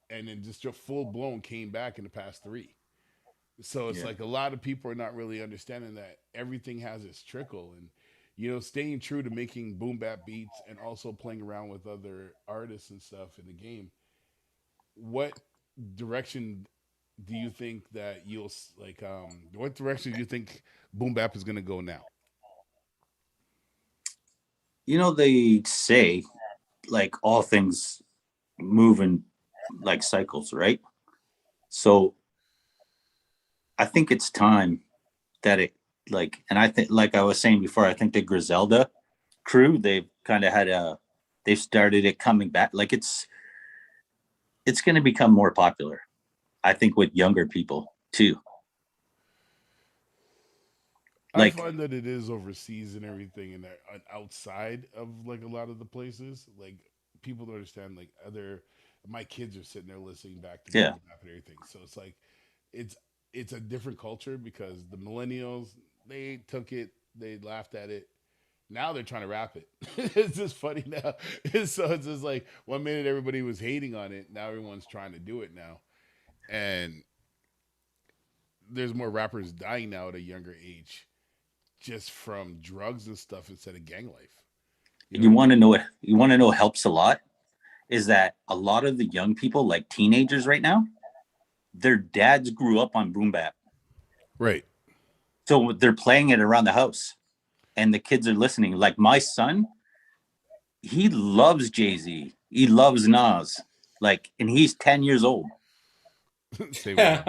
[SPEAKER 2] and then just full blown came back in the past three. So it's
[SPEAKER 3] Yeah.
[SPEAKER 2] like a lot of people are not really understanding that everything has its trickle, and staying true to making boom bap beats and also playing around with other artists and stuff in the game. What direction do you think that like? What direction do you think boom bap is going to go now?
[SPEAKER 3] They say like all things move in like cycles, right? So I think it's time that it like, and I think, like I was saying before, I think the Griselda crew, they've kind of they've started it coming back. Like it's going to become more popular, I think, with younger people too.
[SPEAKER 2] I
[SPEAKER 3] Like,
[SPEAKER 2] find that it is overseas and everything, and that outside of like a lot of the places, like people don't understand. Like my kids are sitting there listening back to
[SPEAKER 3] yeah,
[SPEAKER 2] boom bap and everything. So it's like it's it's a different culture because the millennials they took it, they laughed at it. Now they're trying to rap it. It's just funny now. So it's just like 1 minute everybody was hating on it, now everyone's trying to do it now, and there's more rappers dying now at a younger age just from drugs and stuff instead of gang life. You know
[SPEAKER 3] You
[SPEAKER 2] what I
[SPEAKER 3] want
[SPEAKER 2] mean?
[SPEAKER 3] to know what you want to know helps a lot is that a lot of the young people, like teenagers right now, their dads grew up on boom bap.
[SPEAKER 2] Right.
[SPEAKER 3] So they're playing it around the house and the kids are listening. Like my son, he loves Jay-Z. He loves Nas. Like, and he's 10 years old.
[SPEAKER 2] Same with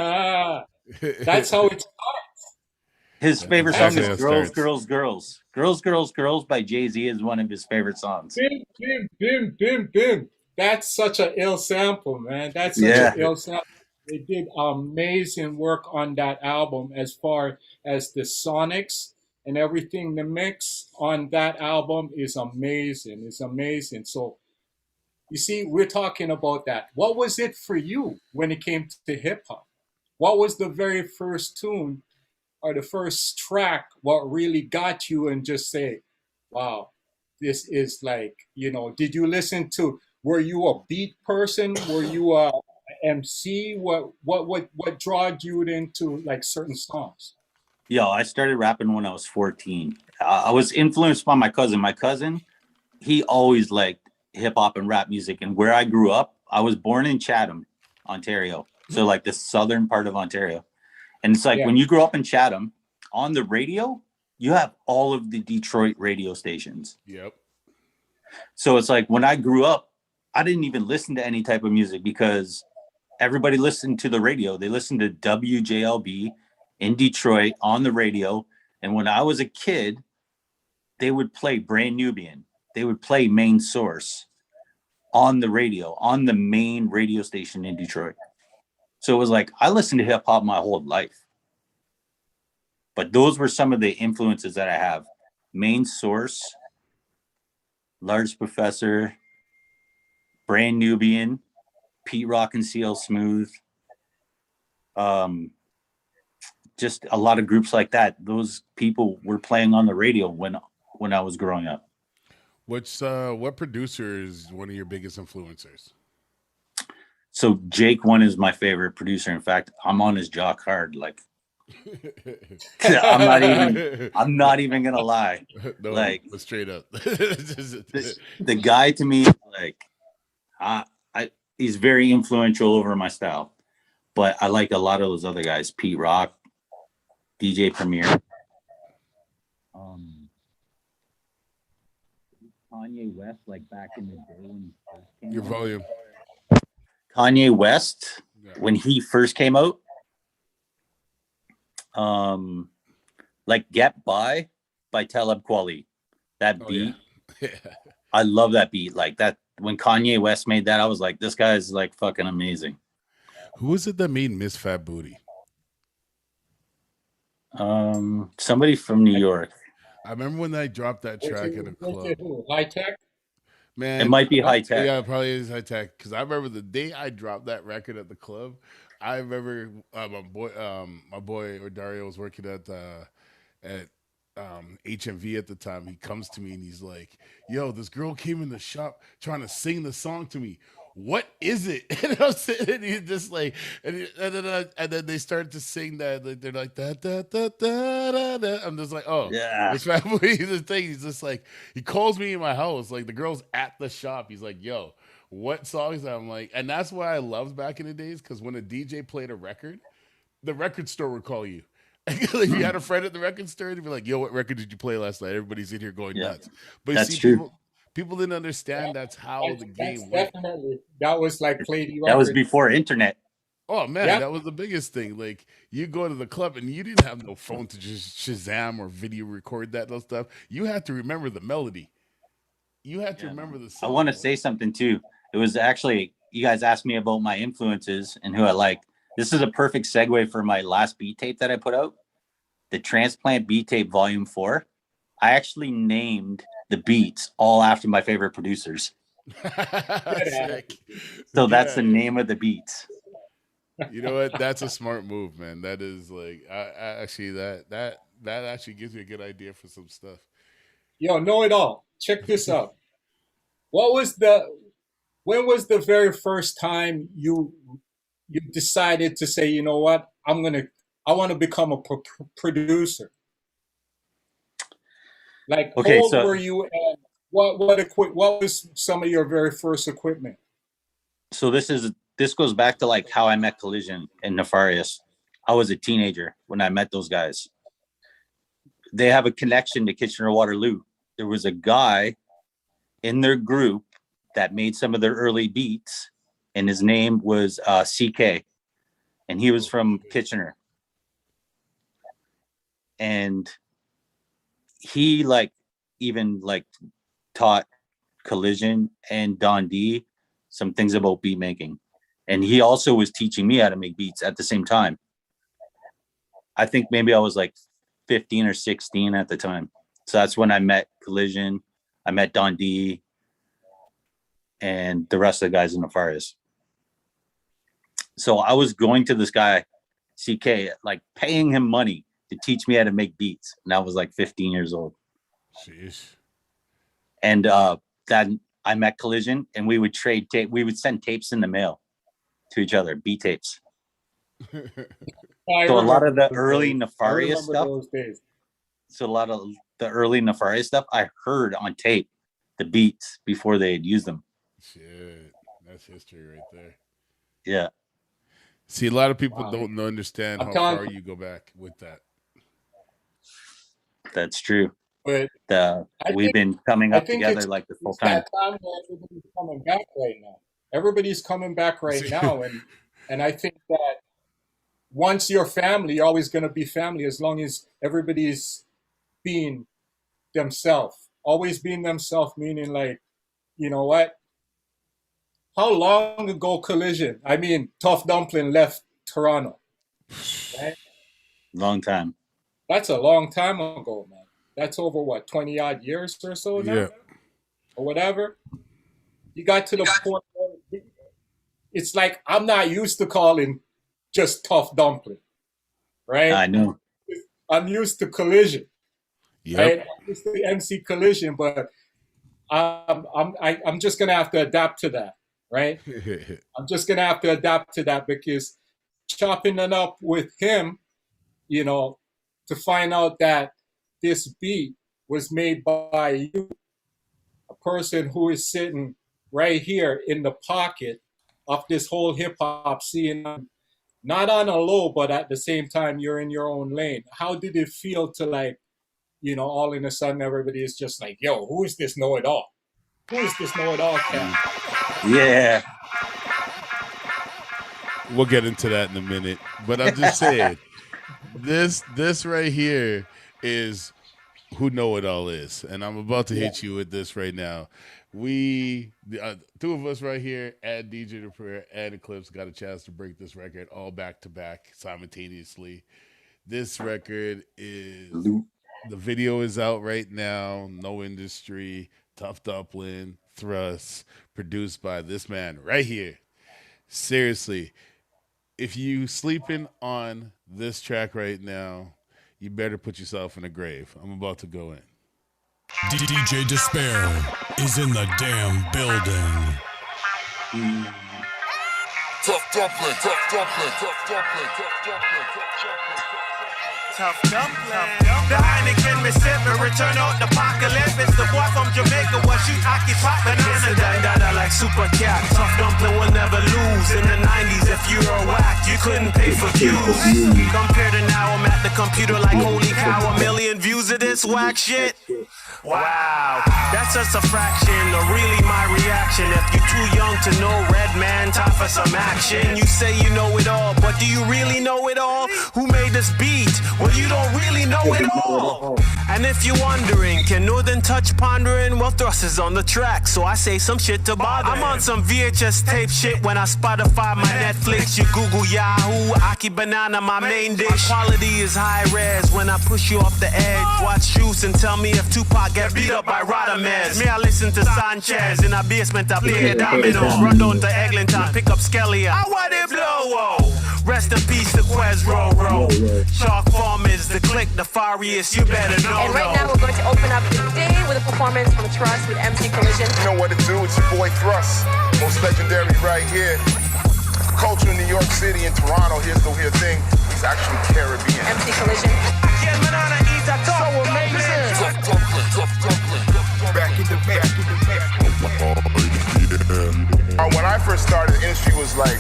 [SPEAKER 7] That's how
[SPEAKER 2] me.
[SPEAKER 7] it's.
[SPEAKER 3] His
[SPEAKER 2] That's
[SPEAKER 3] favorite song
[SPEAKER 2] exactly
[SPEAKER 3] is
[SPEAKER 2] how it
[SPEAKER 3] Girls,
[SPEAKER 2] starts.
[SPEAKER 3] Girls, Girls. Girls, Girls, Girls by Jay-Z is one of his favorite songs.
[SPEAKER 7] Bim, bim, bim, bim, bim. That's such a ill sample, man. That's such a
[SPEAKER 3] Yeah.
[SPEAKER 7] ill sample. They did amazing work on that album as far as the sonics and everything. The mix on that album is amazing. It's amazing. So you see, we're talking about that. What was it for you when it came to hip hop? What was the very first tune or the first track? What really got you and just say, wow, this is like, did you listen to, were you a beat person? Were you a MC? What drawed you into like certain songs?
[SPEAKER 3] Yo, I started rapping when I was 14. I was influenced by my cousin. My cousin, he always liked hip hop and rap music. And where I grew up, I was born in Chatham, Ontario. So like the southern part of Ontario. And it's like
[SPEAKER 7] Yeah.
[SPEAKER 3] when you grow up in Chatham, on the radio, you have all of the Detroit radio stations.
[SPEAKER 2] Yep.
[SPEAKER 3] So it's like when I grew up, I didn't even listen to any type of music because everybody listened to the radio. They listened to WJLB in Detroit on the radio. And when I was a kid, they would play Brand Nubian. They would play Main Source on the radio, on the main radio station in Detroit. So it was like, I listened to hip hop my whole life. But those were some of the influences that I have. Main Source, Large Professor, Brand Nubian, Pete Rock and CL Smooth. Just a lot of groups like that. Those people were playing on the radio when I was growing up.
[SPEAKER 2] What producer is one of your biggest influencers?
[SPEAKER 3] So Jake One is my favorite producer. In fact, I'm on his jock hard. Like I'm not even gonna lie.
[SPEAKER 2] No,
[SPEAKER 3] Like
[SPEAKER 2] but straight up.
[SPEAKER 3] the guy to me, like he's very influential over my style. But I like a lot of those other guys, Pete Rock, DJ Premier. Kanye West, like back in the day when he first came
[SPEAKER 2] Your
[SPEAKER 3] out.
[SPEAKER 2] volume.
[SPEAKER 3] Kanye West,
[SPEAKER 2] Yeah.
[SPEAKER 3] when he first came out, like Get By Talib Kweli. That beat,
[SPEAKER 2] Yeah.
[SPEAKER 3] I love that beat. Like that, when Kanye West made that, I was like, this guy is like fucking amazing.
[SPEAKER 2] Who is it that made Miss Fat Booty?
[SPEAKER 3] Somebody from New York.
[SPEAKER 2] I remember when I dropped that track at a club.
[SPEAKER 7] High Tech?
[SPEAKER 2] Man,
[SPEAKER 3] It might be High Tech.
[SPEAKER 2] Yeah, it probably is High Tech. Because I remember the day I dropped that record at the club. I remember my boy Dario was working at HMV at the time. He comes to me and he's like, "Yo, this girl came in the shop trying to sing the song to me. What is it?" And I'm sitting, and he's just like, and then they start to sing that. Like, they're like da da da da da da. I'm just like, oh,
[SPEAKER 3] Yeah.
[SPEAKER 2] this family. The thing. He's just like, he calls me in my house. Like the girl's at the shop. He's like, "Yo, what songs?" I'm like, and that's why I loved back in the days, because when a DJ played a record, the record store would call you. Like if you had a friend at the record store, they'd be like, "Yo, what record did you play last night?" Everybody's in here going
[SPEAKER 3] Yeah.
[SPEAKER 2] nuts. But
[SPEAKER 3] That's
[SPEAKER 2] you see,
[SPEAKER 3] true.
[SPEAKER 2] people didn't understand that's how the game went.
[SPEAKER 7] Definitely. That was like play the
[SPEAKER 3] That was
[SPEAKER 7] record.
[SPEAKER 3] before internet.
[SPEAKER 2] Oh man,
[SPEAKER 7] Yep.
[SPEAKER 2] that was the biggest thing. Like you go to the club and you didn't have no phone to just Shazam or video record that and stuff. You had to remember the melody. You had to remember the
[SPEAKER 3] I
[SPEAKER 2] song.
[SPEAKER 3] want to say something too. It was actually, you guys asked me about my influences and who I like. This is a perfect segue for my last beat tape that I put out, the Transplant Beat Tape Volume 4. I actually named the beats all after my favorite producers.
[SPEAKER 2] Sick.
[SPEAKER 3] So that's the
[SPEAKER 2] Yeah.
[SPEAKER 3] name of the beats.
[SPEAKER 2] You know what? That's a smart move, man. That is like, I actually that actually gives me a good idea for some stuff.
[SPEAKER 7] Yo, Know It All. Check this out. When was the very first time you you decided to say, you know what, I want to become a producer? Like,
[SPEAKER 3] Okay,
[SPEAKER 7] how old
[SPEAKER 3] so-
[SPEAKER 7] were you, and what was some of your very first equipment?
[SPEAKER 3] So this goes back to like how I met Collision and Nefarious. I was a teenager when I met those guys. They have a connection to Kitchener-Waterloo. There was a guy in their group that made some of their early beats, and his name was CK, and he was from Kitchener. And he even taught Collision and Don D some things about beat making. And he also was teaching me how to make beats at the same time. I think maybe I was like 15 or 16 at the time. So that's when I met Collision. I met Don D and the rest of the guys in Nefarious. So I was going to this guy, CK, like paying him money to teach me how to make beats. And I was like 15 years old.
[SPEAKER 2] Jeez.
[SPEAKER 3] And then I met Collision, and we would trade tape. We would send tapes in the mail to each other, beat tapes. So a lot of the early Nefarious stuff. So a lot of the early Nefarious stuff I heard on tape, the beats before they had used them.
[SPEAKER 2] Shit, that's history right there.
[SPEAKER 3] Yeah.
[SPEAKER 2] See, a lot of people don't understand how far you go back with that.
[SPEAKER 3] That's true.
[SPEAKER 7] But
[SPEAKER 3] we've been coming up together like this whole time.
[SPEAKER 7] That time where everybody's coming back right now. Everybody's coming back right now, and I think that once you're family, you're always going to be family as long as everybody's being themselves. Always being themselves, meaning like, you know what? How long ago Collision? I mean, Tough Dumpling left Toronto. Right?
[SPEAKER 3] Long time.
[SPEAKER 7] That's a long time ago, man. That's over what, 20 odd years or so now?
[SPEAKER 2] Yeah.
[SPEAKER 7] Or whatever. You got to the point where it's like I'm not used to calling just Tough Dumpling. Right?
[SPEAKER 3] I know.
[SPEAKER 7] I'm used to Collision.
[SPEAKER 2] Yep.
[SPEAKER 7] Right? I'm used to MC Collision, but I'm just gonna have to adapt to that, right? I'm just gonna have to adapt to that because chopping it up with him, you know, to find out that this beat was made by you, a person who is sitting right here in the pocket of this whole hip hop scene, not on a low, but at the same time, you're in your own lane. How did it feel to, like, you know, all in a sudden everybody is just like, yo, who is this know-it-all? Who is this know-it-all cat?
[SPEAKER 3] Yeah.
[SPEAKER 2] We'll get into that in a minute. But I'm just saying, this right here is who Know-it-all is. And I'm about to hit you with this right now. We, two of us right here, and DJ The Prayer and Eclipse, got a chance to break this record all back to back simultaneously. This record is, the video is out right now. No Industry, Tough Dumpling, Thrust, produced by this man right here. Seriously, if you sleeping on this track right now, you better put yourself in a grave. I'm about to go in.
[SPEAKER 1] DJ Disspare is in the damn building.
[SPEAKER 4] Tough Dumpling, Tough Dumpling, Tough Dumpling, Tough Dumpling,
[SPEAKER 8] Tough Dumpling. The Heineken me sippin', return out the apocalypse. It's the boy from Jamaica, what shoot hockey pop banana. Dada like Super Cat. Tough Dumpling will never lose. In the 90s, if you were whack, you couldn't pay for views. Compared to now, I'm at the computer like holy cow. 1 million views of this whack shit. Wow, that's just a fraction of really my reaction. If you're too young to know Red Man, time for some action. You say you know it all, but do you really know it all? Who made this beat? Well, you don't really know it all. And if you're wondering, can Northern Touch pondering? Well, Thrust is on the track, so I say some shit to bother. I'm on some VHS tape shit when I Spotify my Netflix. You Google Yahoo, Aki Banana, my main dish. Quality is high res when I push you off the edge. Watch Juice and tell me if Tupac get beat up by Radamez. Me, I listen to Sanchez in a basement. I play a domino. Run down to Eglinton, pick up Skelly. I want it blow. Rest in peace to Quez Ro. Shark Farmers, the click, the fariest. You better know.
[SPEAKER 9] And right now we're going to open up the day with a performance from Thrust with MC Collision.
[SPEAKER 4] You know what to do, it's your boy Thrust. Most legendary right here. Culture in New York city in Toronto, here's the weird thing. He's actually Caribbean.
[SPEAKER 9] MC Collision.
[SPEAKER 4] So amazing. Back in the mix. When I first started, the industry was like,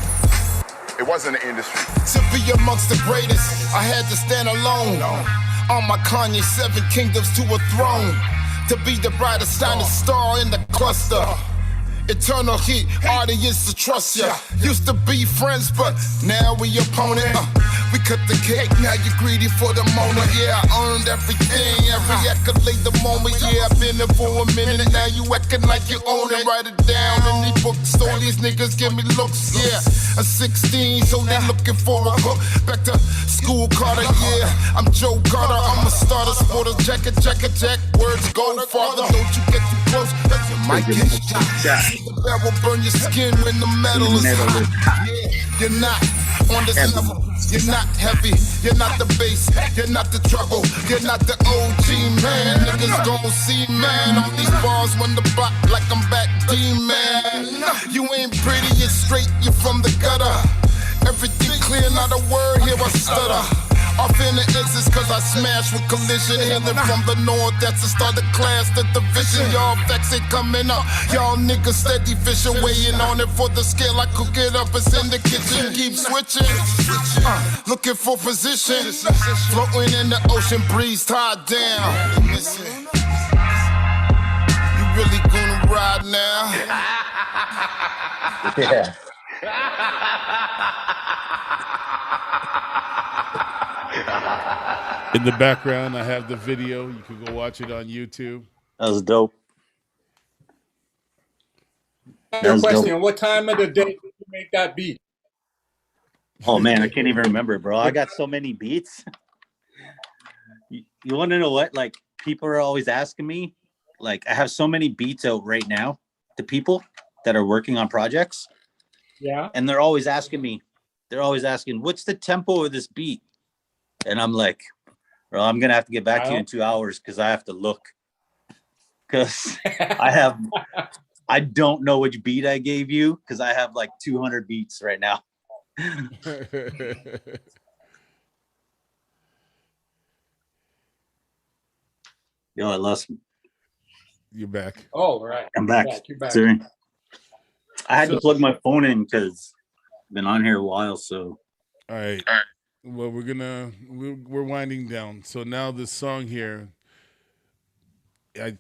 [SPEAKER 4] it wasn't an industry.
[SPEAKER 10] To be amongst the greatest, I had to stand alone. On my Kanye 7 kingdoms to a throne. To be the brightest shining star in the cluster. Eternal heat, audience to trust ya. Used to be friends, but now we opponent. We cut the cake, now you greedy for the moment. Yeah, I earned everything, every accolade the moment. Yeah, I've been there for a minute, now you acting like you own it. Write it down in these books, all these niggas give me looks. Yeah, I'm 16, so they looking for a hook. Back to school, Carter, yeah. I'm Joe Carter, I'm a starter, sporter, jack. Words go farther, don't you get too close, that's your mic get shot. The barrel burn your skin when the metal is hot. Yeah, you're not on this level. You're not heavy, you're not the bass, you're not the trouble, you're not the OG man. Niggas gon' see man on these bars when the block like I'm back D-man. You ain't pretty, it's straight, you from the gutter. Everything clear, not a word, here I stutter. Off in the instance cause I smash with collision. Hailing from the north, that's the start of class, the division. Y'all facts ain't coming up, y'all niggas steady fishing. Weighing on it for the scale, I cook it up, it's in the kitchen. Keep switching, looking for position. Floating in the ocean breeze, tied down. You really gonna ride now?
[SPEAKER 3] Yeah.
[SPEAKER 2] In the background, I have the video. You can go watch it on YouTube.
[SPEAKER 3] That was dope.
[SPEAKER 7] Your question, what time of the day did you make that beat?
[SPEAKER 3] Oh man, I can't even remember, bro. I got so many beats. You want to know what? Like, people are always asking me, like, I have so many beats out right now to people that are working on projects.
[SPEAKER 7] Yeah.
[SPEAKER 3] And they're always asking me, what's the tempo of this beat? And I'm like, bro, I'm gonna have to get back to you in 2 hours because I have to look. Because I don't know which beat I gave you because I have like 200 beats right now. Yo, I lost.
[SPEAKER 2] You're back.
[SPEAKER 7] Oh, right.
[SPEAKER 3] I'm back.
[SPEAKER 7] You're back.
[SPEAKER 3] Sorry. I had to plug my phone in because I've been on here a while. So.
[SPEAKER 2] All right. Well, we're winding down. So now this song here, I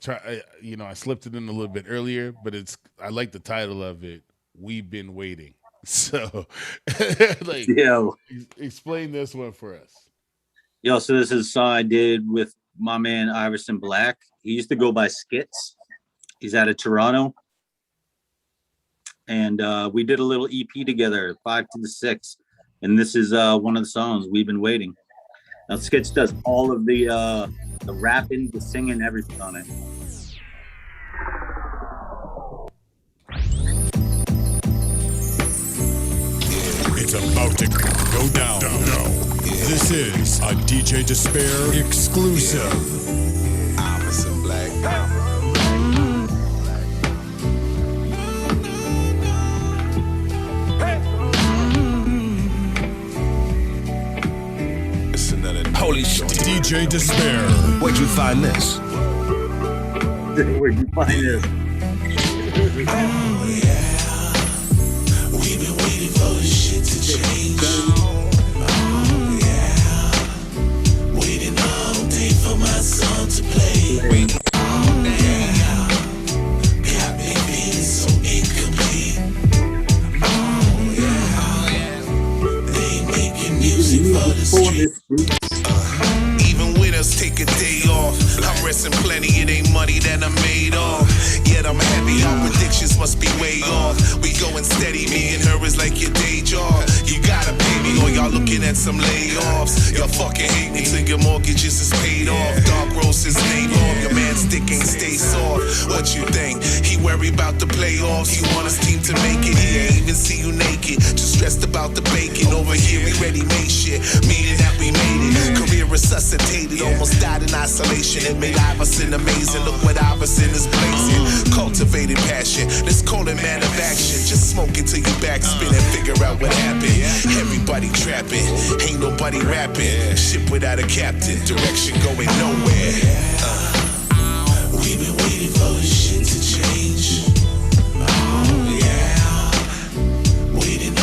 [SPEAKER 2] slipped it in a little bit earlier, but I like the title of it. We've Been Waiting. So, like,
[SPEAKER 3] yo,
[SPEAKER 2] explain this one for us.
[SPEAKER 3] Yo, so this is a song I did with my man Iverson Black. He used to go by Skits. He's out of Toronto, and we did a little EP together, 5 to the 6. And this is one of the songs, We've Been Waiting. Now, Skits does all of the rapping, the singing, everything on it.
[SPEAKER 1] It's about to go down. This is a DJ Disspare exclusive.
[SPEAKER 4] Iverson Black.
[SPEAKER 1] Holy shit. DJ Disspare.
[SPEAKER 10] Where'd you find this?
[SPEAKER 3] Where'd you find this?
[SPEAKER 10] Oh yeah, we've been waiting for this shit to change. Oh yeah, waiting all day for my song to play. Oh yeah, got me feeling so incomplete. Oh yeah, they making music for the streets.
[SPEAKER 4] Even winners take a day off. I'm resting plenty, it ain't money that I'm made off. Yet I'm heavy, our predictions must be way off. We going steady, me and her is like your day job. You gotta pay me or y'all looking at some layoffs. Y'all fucking hate me till your mortgages is paid off. Dark roast is name off, your man's dick ain't stay soft. What you think? He worry about the playoffs. You want his team to make it, he ain't even see you naked. Just stressed about the bacon. Over here we ready made shit, meaning that we made it. Career resuscitated, almost died in isolation. It made Iverson amazing, look what Iverson is blazing. Cultivated passion, let's call it man of action. Just smoke until you backspin and figure out what happened. Every rapping. Ain't nobody rapping. Ship without a captain. Direction going nowhere. We've been waiting for this shit to change. Oh yeah. Waiting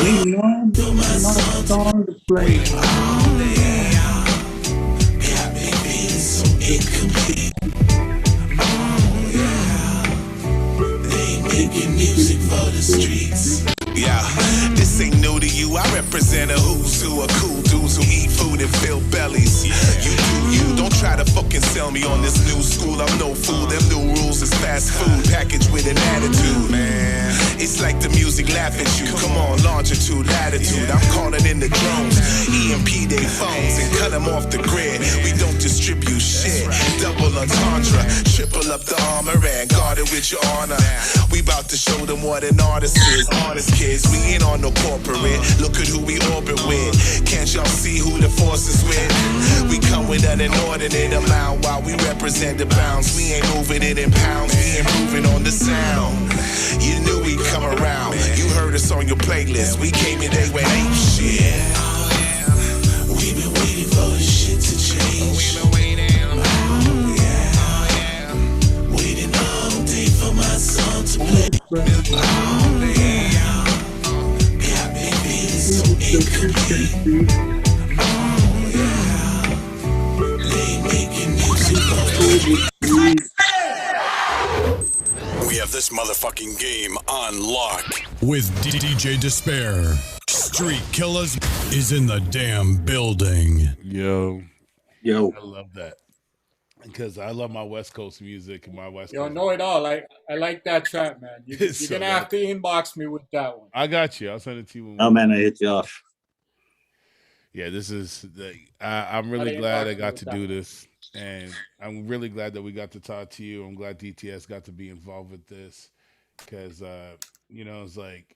[SPEAKER 4] for my song to play. Oh yeah. Got me feeling so incomplete. Oh yeah. They making music for the streets. Yeah, this ain't new to you. I represent a who's who of cool dudes who eat food and fill bellies. You do you. Don't try to fucking sell me on this new school. I'm no fool. Them new rules is fast food packaged with an attitude, man. It's like the music laugh at you. Come on, longitude, latitude. I'm calling in the drones, EMP they phones and cut them off the grid. We don't distribute shit. Double entendre, triple up the armor and guard it with your honor. We about to show them what an artist is. Honest kids, we ain't on no corporate. Look at who we orbit with. Can't y'all see who the force is with? We come with an inordinate amount while we represent the bounds. We ain't moving it in pounds, we improving on the sound. You knew we'd come around. You heard us on your playlist. We came in, they went ape shit. We've been waiting for this shit to change. We've been waiting. Oh yeah. Waiting all day for my song to play. Oh yeah. Got me feeling so incomplete. Oh yeah. They making music for the streets.
[SPEAKER 1] We have this motherfucking game on lock with DJ Disspare. Street Killers is in the damn building.
[SPEAKER 2] Yo.
[SPEAKER 3] Yo.
[SPEAKER 2] I love that. Because I love my West Coast music and my West
[SPEAKER 7] Yo,
[SPEAKER 2] Coast.
[SPEAKER 7] know it all. I like that track, man. You're
[SPEAKER 2] So
[SPEAKER 7] gonna have to inbox me with that one.
[SPEAKER 2] I got you. I'll send it to you.
[SPEAKER 3] Oh man, I hit you off.
[SPEAKER 2] Yeah, this is. I'm really glad I got to do this, and I'm really glad that we got to talk to you. I'm glad DTS got to be involved with this, because it's like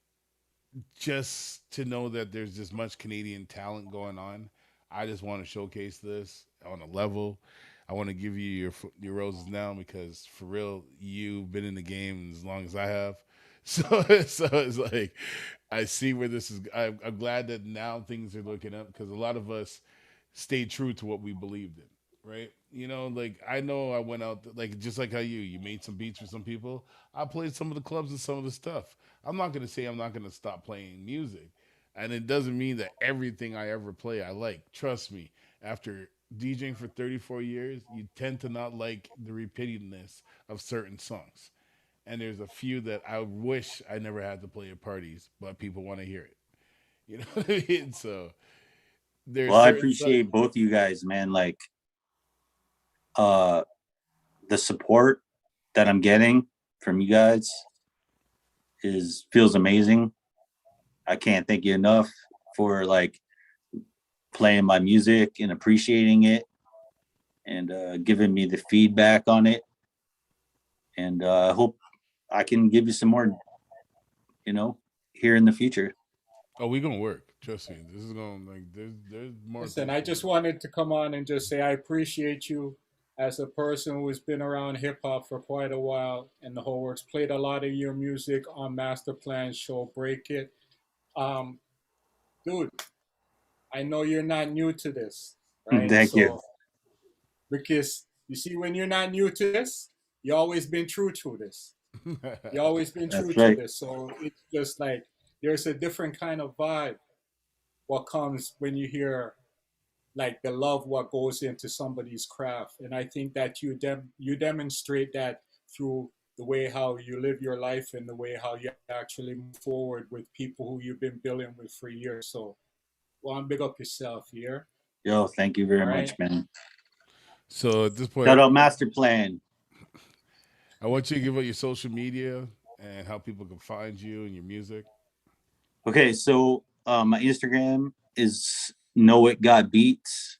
[SPEAKER 2] just to know that there's this much Canadian talent going on. I just want to showcase this on a level. I want to give you your roses now because for real, you've been in the game as long as I have. So it's like I see where this is. I'm glad that now things are looking up because a lot of us stayed true to what we believed in, right? Like I know I went out like just like how you made some beats for some people. I played some of the clubs and some of the stuff. I'm not gonna say I'm not gonna stop playing music, and it doesn't mean that everything I ever play I like. Trust me, after DJing for 34 years, you tend to not like the repeatedness of certain songs. And there's a few that I wish I never had to play at parties, but people want to hear it. You know what I mean? So there's.
[SPEAKER 3] Well, I appreciate both you guys, man. Like, the support that I'm getting from you guys feels amazing. I can't thank you enough for like playing my music and appreciating it and giving me the feedback on it. And I hope I can give you some more, here in the future.
[SPEAKER 2] Oh, we're gonna work. Trust me. This is gonna there's more.
[SPEAKER 7] Listen, I just wanted to come on and just say I appreciate you as a person who has been around hip hop for quite a while and the whole works. Played a lot of your music on Master Plan's show, Break It. Dude, I know you're not new to this, right?
[SPEAKER 3] Thank you.
[SPEAKER 7] Because you see, when you're not new to this, you always been true to this. You always been true to this. So it's just like there's a different kind of vibe what comes when you hear like the love what goes into somebody's craft. And I think that you demonstrate that through the way how you live your life and the way how you actually move forward with people who you've been building with for years. So big up yourself here.
[SPEAKER 3] Yo, thank you very much, man.
[SPEAKER 2] So at this point,
[SPEAKER 3] shout out Master Plan.
[SPEAKER 2] I want you to give out your social media and how people can find you and your music.
[SPEAKER 3] Okay, so my Instagram is Know-it Got Beats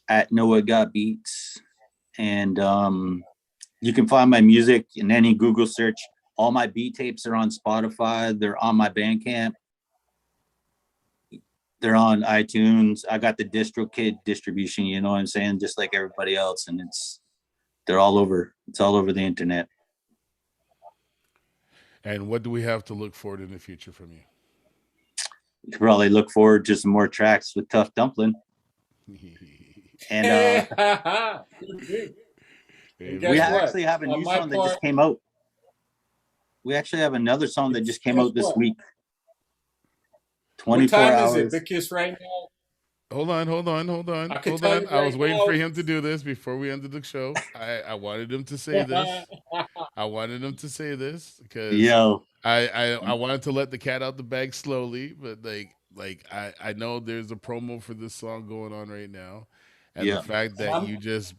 [SPEAKER 3] at Know-it Got Beats, and you can find my music in any Google search. All my beat tapes are on Spotify. They're on my Bandcamp. They're on iTunes. I got the DistroKid distribution, you know what I'm saying? Just like everybody else, and they're all over. It's all over the internet.
[SPEAKER 2] And what do we have to look forward in the future from you?
[SPEAKER 3] you could probably look forward to some more tracks with Tough Dumpling. And
[SPEAKER 7] And
[SPEAKER 3] we
[SPEAKER 7] guess what?
[SPEAKER 3] actually have a
[SPEAKER 7] On
[SPEAKER 3] new
[SPEAKER 7] my
[SPEAKER 3] song that
[SPEAKER 7] part,
[SPEAKER 3] just came out. We actually have another song that just came out this
[SPEAKER 7] what?
[SPEAKER 3] week.
[SPEAKER 7] What
[SPEAKER 3] 24
[SPEAKER 7] time
[SPEAKER 3] hours.
[SPEAKER 7] is it? Because right now,
[SPEAKER 2] Hold on.
[SPEAKER 7] I can tell you
[SPEAKER 2] I was
[SPEAKER 7] right
[SPEAKER 2] waiting
[SPEAKER 7] now.
[SPEAKER 2] for him to do this before we ended the show. I wanted him to say this. I wanted him to say this because
[SPEAKER 3] Yo,
[SPEAKER 2] I wanted to let the cat out the bag slowly, but I know there's a promo for this song going on right now, and the
[SPEAKER 3] yeah.
[SPEAKER 2] fact that you just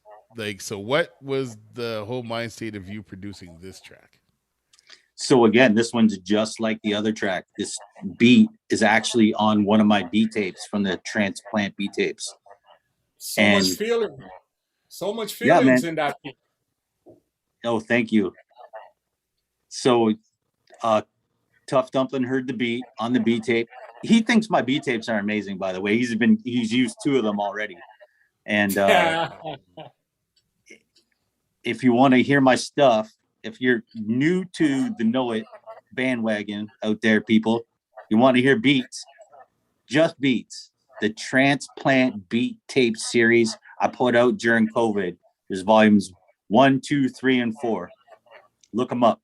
[SPEAKER 2] so what was the whole mind state of you producing this track?
[SPEAKER 3] So again, this one's just like the other track. This beat is actually on one of my beat tapes from the Transplant beat tapes.
[SPEAKER 7] So
[SPEAKER 3] And
[SPEAKER 7] much feeling. So much
[SPEAKER 3] yeah,
[SPEAKER 7] feelings
[SPEAKER 3] man.
[SPEAKER 7] in that beat.
[SPEAKER 3] Oh, thank you. So Tough Dumpling heard the beat on the beat tape. He thinks my beat tapes are amazing, by the way. He's used 2 of them already. And if you want to hear my stuff, if you're new to the Know-it bandwagon out there, people, you want to hear beats, just beats. The Transplant beat tape series I put out during COVID. There's volumes 1, 2, 3, and 4. Look them up.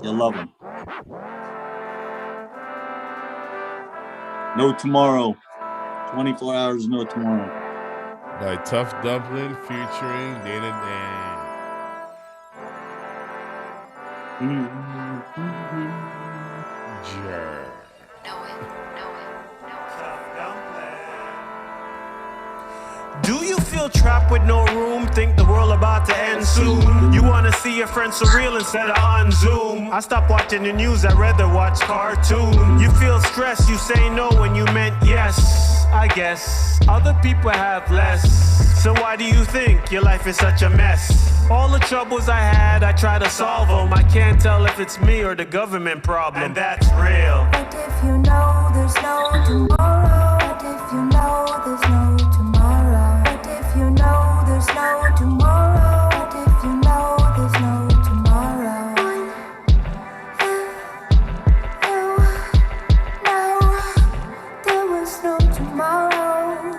[SPEAKER 3] You'll love them. No Tomorrow. 24 Hours, No Tomorrow.
[SPEAKER 2] By Tough Dumpling featuring Dana Dan. Jer.
[SPEAKER 8] Do you feel trapped with no room? Think the world about to end soon? You wanna see your friends for real instead of on Zoom? I stopped watching the news, I'd rather watch cartoon. You feel stressed, you say no when you meant yes. I guess other people have less. So why do you think your life is such a mess? All the troubles I had, I try to solve them. I can't tell if it's me or the government problem. And that's real.
[SPEAKER 11] But if you know there's no tomorrow, but if you know there's no tomorrow, but if you know there's no tomorrow, but if you know there's no tomorrow, there was no tomorrow,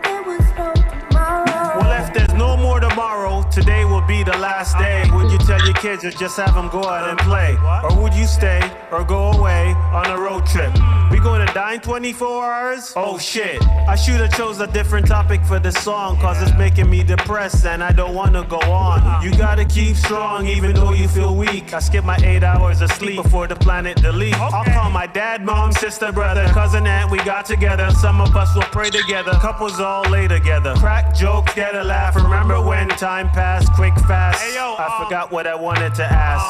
[SPEAKER 11] there was no tomorrow.
[SPEAKER 8] Well, if there's no more tomorrow, today will be the last day. Would you tell your kids or just have them go out and play? Or would you stay or go away on a road trip? We going to die in 24 hours? Oh shit, I should have chose a different topic for this song, cause it's making me depressed and I don't want to go on. You gotta keep strong even though you feel weak. I skip my 8 hours of sleep before the planet delete. I'll call my dad, mom, sister, brother, cousin, aunt, we got together. Some of us will pray together, couples all lay together. Crack jokes, get a laugh, remember when time passed quick fast. I forgot what I wanted to ask.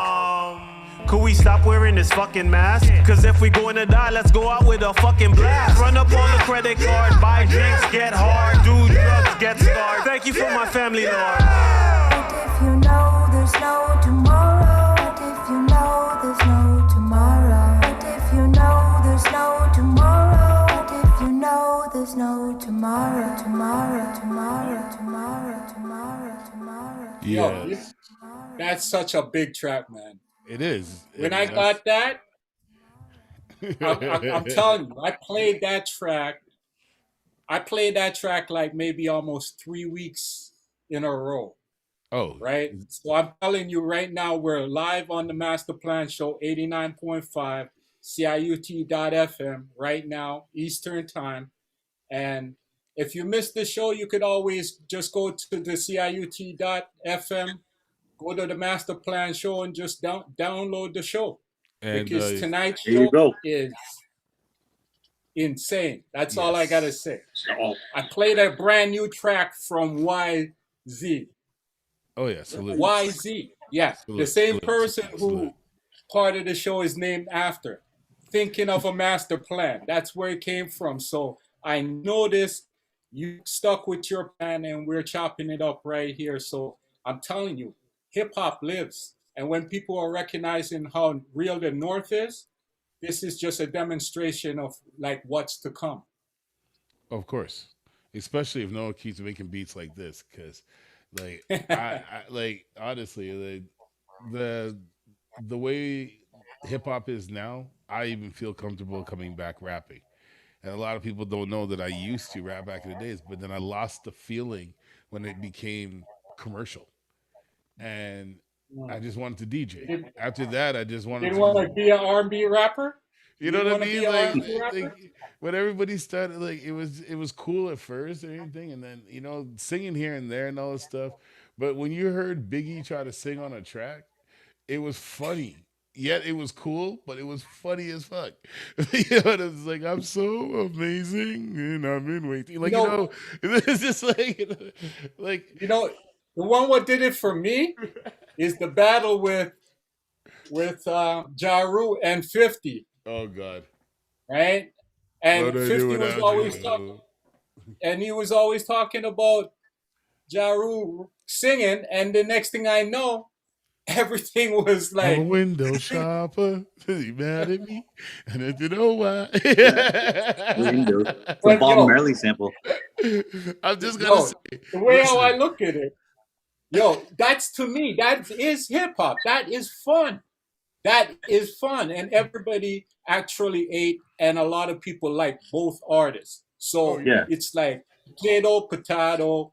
[SPEAKER 8] Could we stop wearing this fucking mask? Cause if we going to die, let's go out with a fucking blast. Run up on the credit card, buy drinks, get hard, do drugs, get scarred. Thank you for my family, Lord.
[SPEAKER 11] But if you know there's no tomorrow, but if you know there's no tomorrow, but if you know there's no tomorrow, but if you know there's no tomorrow, tomorrow, tomorrow, tomorrow, tomorrow, tomorrow.
[SPEAKER 7] Yo, that's such a big track, man.
[SPEAKER 2] It is.
[SPEAKER 7] When I got that, I'm telling you, I played that track. I played that track like maybe almost 3 weeks in a row.
[SPEAKER 2] Oh.
[SPEAKER 7] Right? So I'm telling you right now, we're live on the Master Plan Show, 89.5, CIUT.FM right now, Eastern Time. And if you missed the show, you could always just go to the CIUT.FM, go to the Master Plan Show and just download the show.
[SPEAKER 2] And,
[SPEAKER 7] because tonight's show is insane. That's all I got to say. I played a brand new track from YZ.
[SPEAKER 2] Oh, yeah. Salute.
[SPEAKER 7] YZ. Yeah.
[SPEAKER 2] Salute,
[SPEAKER 7] the same
[SPEAKER 2] salute,
[SPEAKER 7] person
[SPEAKER 2] salute,
[SPEAKER 7] who
[SPEAKER 2] salute.
[SPEAKER 7] part of the show is named after. Thinking of a master plan. That's where it came from. So I know this. You stuck with your plan and we're chopping it up right here. So I'm telling you, hip hop lives. And when people are recognizing how real the North is, this is just a demonstration of like what's to come.
[SPEAKER 2] Of course. Especially if Noah keeps making beats like this. Because like I like honestly, like the way hip hop is now, I even feel comfortable coming back rapping. And a lot of people don't know that I used to rap back in the days, but then I lost the feeling when it became commercial. And I just wanted to DJ.
[SPEAKER 7] You
[SPEAKER 2] After that, I just wanted
[SPEAKER 7] didn't
[SPEAKER 2] to
[SPEAKER 7] want
[SPEAKER 2] just,
[SPEAKER 7] to be an R&B rapper?
[SPEAKER 2] you
[SPEAKER 7] You
[SPEAKER 2] know
[SPEAKER 7] didn't
[SPEAKER 2] what I
[SPEAKER 7] want to be
[SPEAKER 2] mean?
[SPEAKER 7] an R&B rapper?
[SPEAKER 2] Like when everybody started, like it was cool at first and everything, and then singing here and there and all this stuff. But when you heard Biggie try to sing on a track, it was funny. Yet it was cool, but it was funny as fuck. And it's like I'm so amazing, and I'm in waiting.
[SPEAKER 7] You know,
[SPEAKER 2] It's just like
[SPEAKER 7] you know, the one what did it for me is the battle with Ja Rule and 50,
[SPEAKER 2] oh god,
[SPEAKER 7] right?
[SPEAKER 2] what
[SPEAKER 7] And
[SPEAKER 2] I do
[SPEAKER 7] 50 was
[SPEAKER 2] without
[SPEAKER 7] always talking,
[SPEAKER 2] you?
[SPEAKER 7] and he was always talking about Ja Rule singing, and the next thing I know, everything was
[SPEAKER 2] I'm a
[SPEAKER 7] like,
[SPEAKER 2] window shopper. You mad at me? And if you know why,
[SPEAKER 3] Windows. It's a
[SPEAKER 7] but
[SPEAKER 3] Bob
[SPEAKER 7] yo,
[SPEAKER 3] Marley sample.
[SPEAKER 2] I'm just gonna
[SPEAKER 7] yo,
[SPEAKER 2] say,
[SPEAKER 7] the way how I
[SPEAKER 2] listen.
[SPEAKER 7] look at it, yo, that's to me, that is hip hop. That is fun. That is fun, and everybody actually ate, and a lot of people like both artists.
[SPEAKER 2] Oh
[SPEAKER 7] So
[SPEAKER 2] yeah.
[SPEAKER 3] Yeah.
[SPEAKER 7] it's like potato,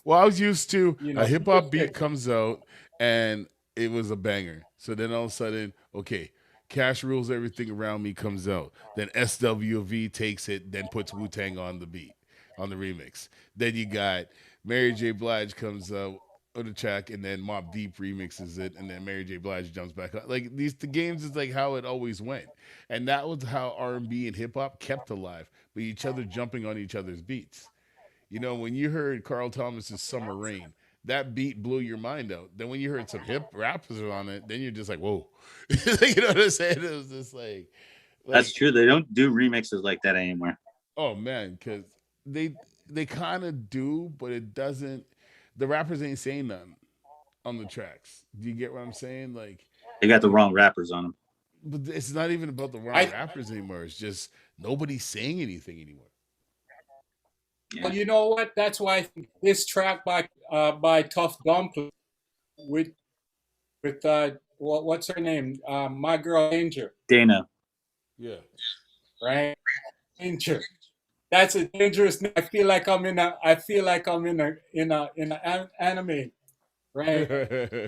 [SPEAKER 2] Well, I was used to a hip
[SPEAKER 7] super
[SPEAKER 2] hop beat
[SPEAKER 7] thick.
[SPEAKER 2] comes out and it was a banger. So then all of a sudden, okay, Cash Rules Everything Around Me comes out. Then SWV takes it, then puts Wu Tang on the beat, on the remix. Then you got Mary J. Blige comes out on the track, and then Mobb Deep remixes it, and then Mary J. Blige jumps back up. Like the games is like how it always went, and that was how R&B and hip hop kept alive, with each other jumping on each other's beats. When you heard Carl Thomas's Summer Rain, that beat blew your mind out. Then when you heard some hip rappers on it, then you're just like, whoa. You know what I'm saying? It was just
[SPEAKER 3] That's
[SPEAKER 2] like,
[SPEAKER 3] true. They don't do remixes like that anymore.
[SPEAKER 2] oh man, because they kind of do, but it doesn't. The rappers ain't saying nothing on the tracks. Do you get what I'm saying? Like,
[SPEAKER 3] They got the wrong rappers on them.
[SPEAKER 2] but it's not even about the wrong
[SPEAKER 7] I
[SPEAKER 2] rappers anymore. It's just nobody's saying anything anymore.
[SPEAKER 3] Yeah.
[SPEAKER 7] Well, you know what? That's why I think this track by Tough Dumpling with what's her name? My girl Danger,
[SPEAKER 3] Dana.
[SPEAKER 2] Yeah.
[SPEAKER 7] right? Danger. That's a dangerous name. I feel like I'm in a anime, right?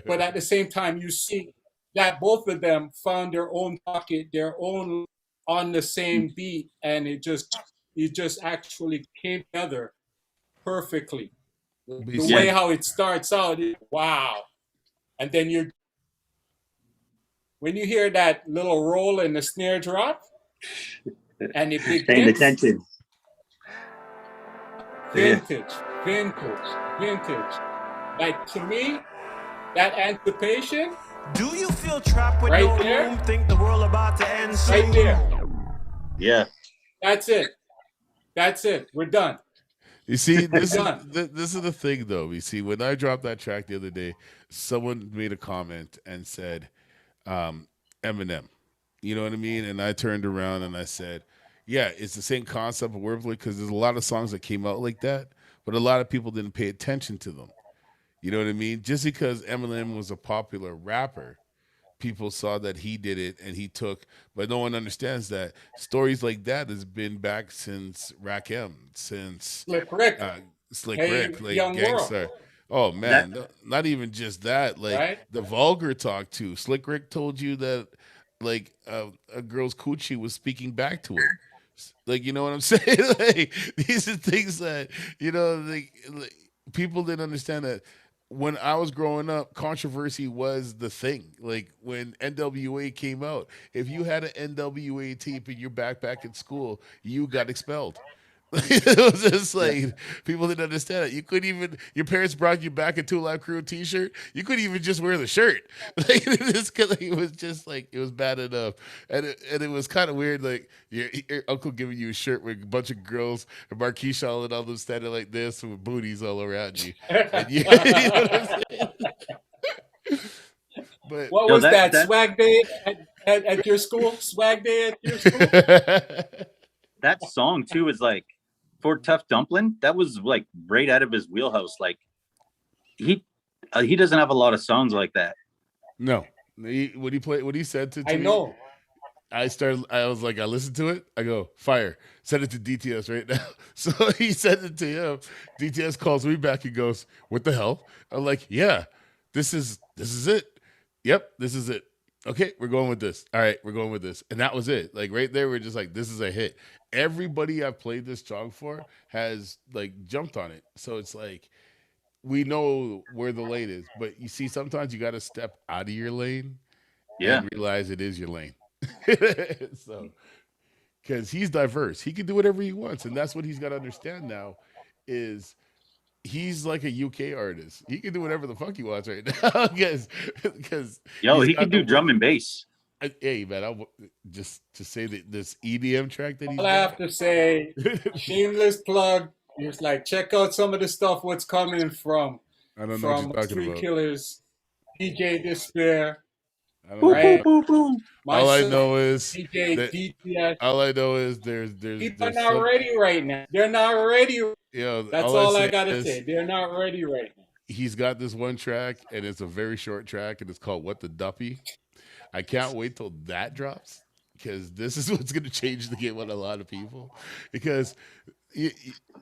[SPEAKER 7] But at the same time, you see that both of them found their own pocket, their own on the same beat, and it just actually came together perfectly. The way how it starts out, wow. And then when you hear that little roll and the snare drop and the big
[SPEAKER 3] Paying
[SPEAKER 7] kicks,
[SPEAKER 3] attention.
[SPEAKER 7] vintage, vintage, vintage. Like to me, that anticipation,
[SPEAKER 8] Do you feel trapped with
[SPEAKER 7] right
[SPEAKER 8] no
[SPEAKER 7] there,
[SPEAKER 8] room? Think the world about to end soon?
[SPEAKER 7] right there.
[SPEAKER 3] Yeah.
[SPEAKER 7] That's it. That's it. We're done.
[SPEAKER 2] You see,
[SPEAKER 7] We're
[SPEAKER 2] this is
[SPEAKER 7] done.
[SPEAKER 2] this is the thing, though. You see, when I dropped that track the other day, someone made a comment and said, Eminem. You know what I mean? And I turned around and I said, yeah, it's the same concept of wordplay because there's a lot of songs that came out like that, but a lot of people didn't pay attention to them. You know what I mean? Just because Eminem was a popular rapper, people saw that he did it and he took, but no one understands that stories like that has been back since Rakim, since
[SPEAKER 7] Slick Rick.
[SPEAKER 2] Slick
[SPEAKER 7] Hey,
[SPEAKER 2] Rick, like
[SPEAKER 7] Young World.
[SPEAKER 2] Gangster. Oh man, not even just that. Like
[SPEAKER 7] Right?
[SPEAKER 2] the vulgar talk too. Slick Rick told you that like a girl's coochie was speaking back to him. Like, you know what I'm saying? Like these are things that like people didn't understand that when I was growing up, controversy was the thing. Like when NWA came out, if you had an NWA tape in your backpack at school, you got expelled. It was just like people didn't understand it. You couldn't even. Your parents brought you back a Two Live Crew T-shirt. You couldn't even just wear the shirt. Like it was just like it was bad enough, and it was kind of weird. Like your uncle giving you a shirt with a bunch of girls and Marquise and all them standing like this with booties all around you. And you know what I'm saying? But
[SPEAKER 7] What was that? Swag day at your school? Swag day at your school?
[SPEAKER 3] That song too is like for Tough Dumpling. That was like right out of his wheelhouse. Like he doesn't have a lot of songs like that.
[SPEAKER 2] No, what he said to
[SPEAKER 7] I
[SPEAKER 2] me,
[SPEAKER 7] know.
[SPEAKER 2] I was like, I listened to it. I go, fire. Send it to DTS right now. So he sent it to him. DTS calls me back and goes, what the hell? I'm like, yeah, this is it. Yep, this is it. Okay, we're going with this. All right, we're going with this. And that was it. Like right there, we're just like, this is a hit. Everybody I've played this song for has like jumped on it. So it's like we know where the lane is. But you see, sometimes you gotta step out of your lane
[SPEAKER 3] Yeah.
[SPEAKER 2] and realize it is your lane. So because he's diverse, he can do whatever he wants, and that's what he's got to understand now. Is he's like a UK artist? He can do whatever the fuck he wants right now because
[SPEAKER 3] Yo,
[SPEAKER 2] he's
[SPEAKER 3] he
[SPEAKER 2] got
[SPEAKER 3] can do drum and bass.
[SPEAKER 2] Hey man, just to say that this EDM track that he's
[SPEAKER 7] All I have to say, shameless plug. It's like check out some of the stuff what's coming from
[SPEAKER 2] I don't know what you're talking
[SPEAKER 7] Street
[SPEAKER 2] about.
[SPEAKER 7] Killers, DJ Disspare.
[SPEAKER 2] I don't know.
[SPEAKER 7] Right?
[SPEAKER 2] All I know is
[SPEAKER 7] DJ
[SPEAKER 2] that,
[SPEAKER 7] DTS.
[SPEAKER 2] all I know is there's
[SPEAKER 7] People are not ready right now. They're not ready. That's all I gotta say. They're not ready right now.
[SPEAKER 2] He's got this one track, and it's a very short track, and it's called "What the Duppy." I can't wait till that drops because this is what's going to change the game with a lot of people. Because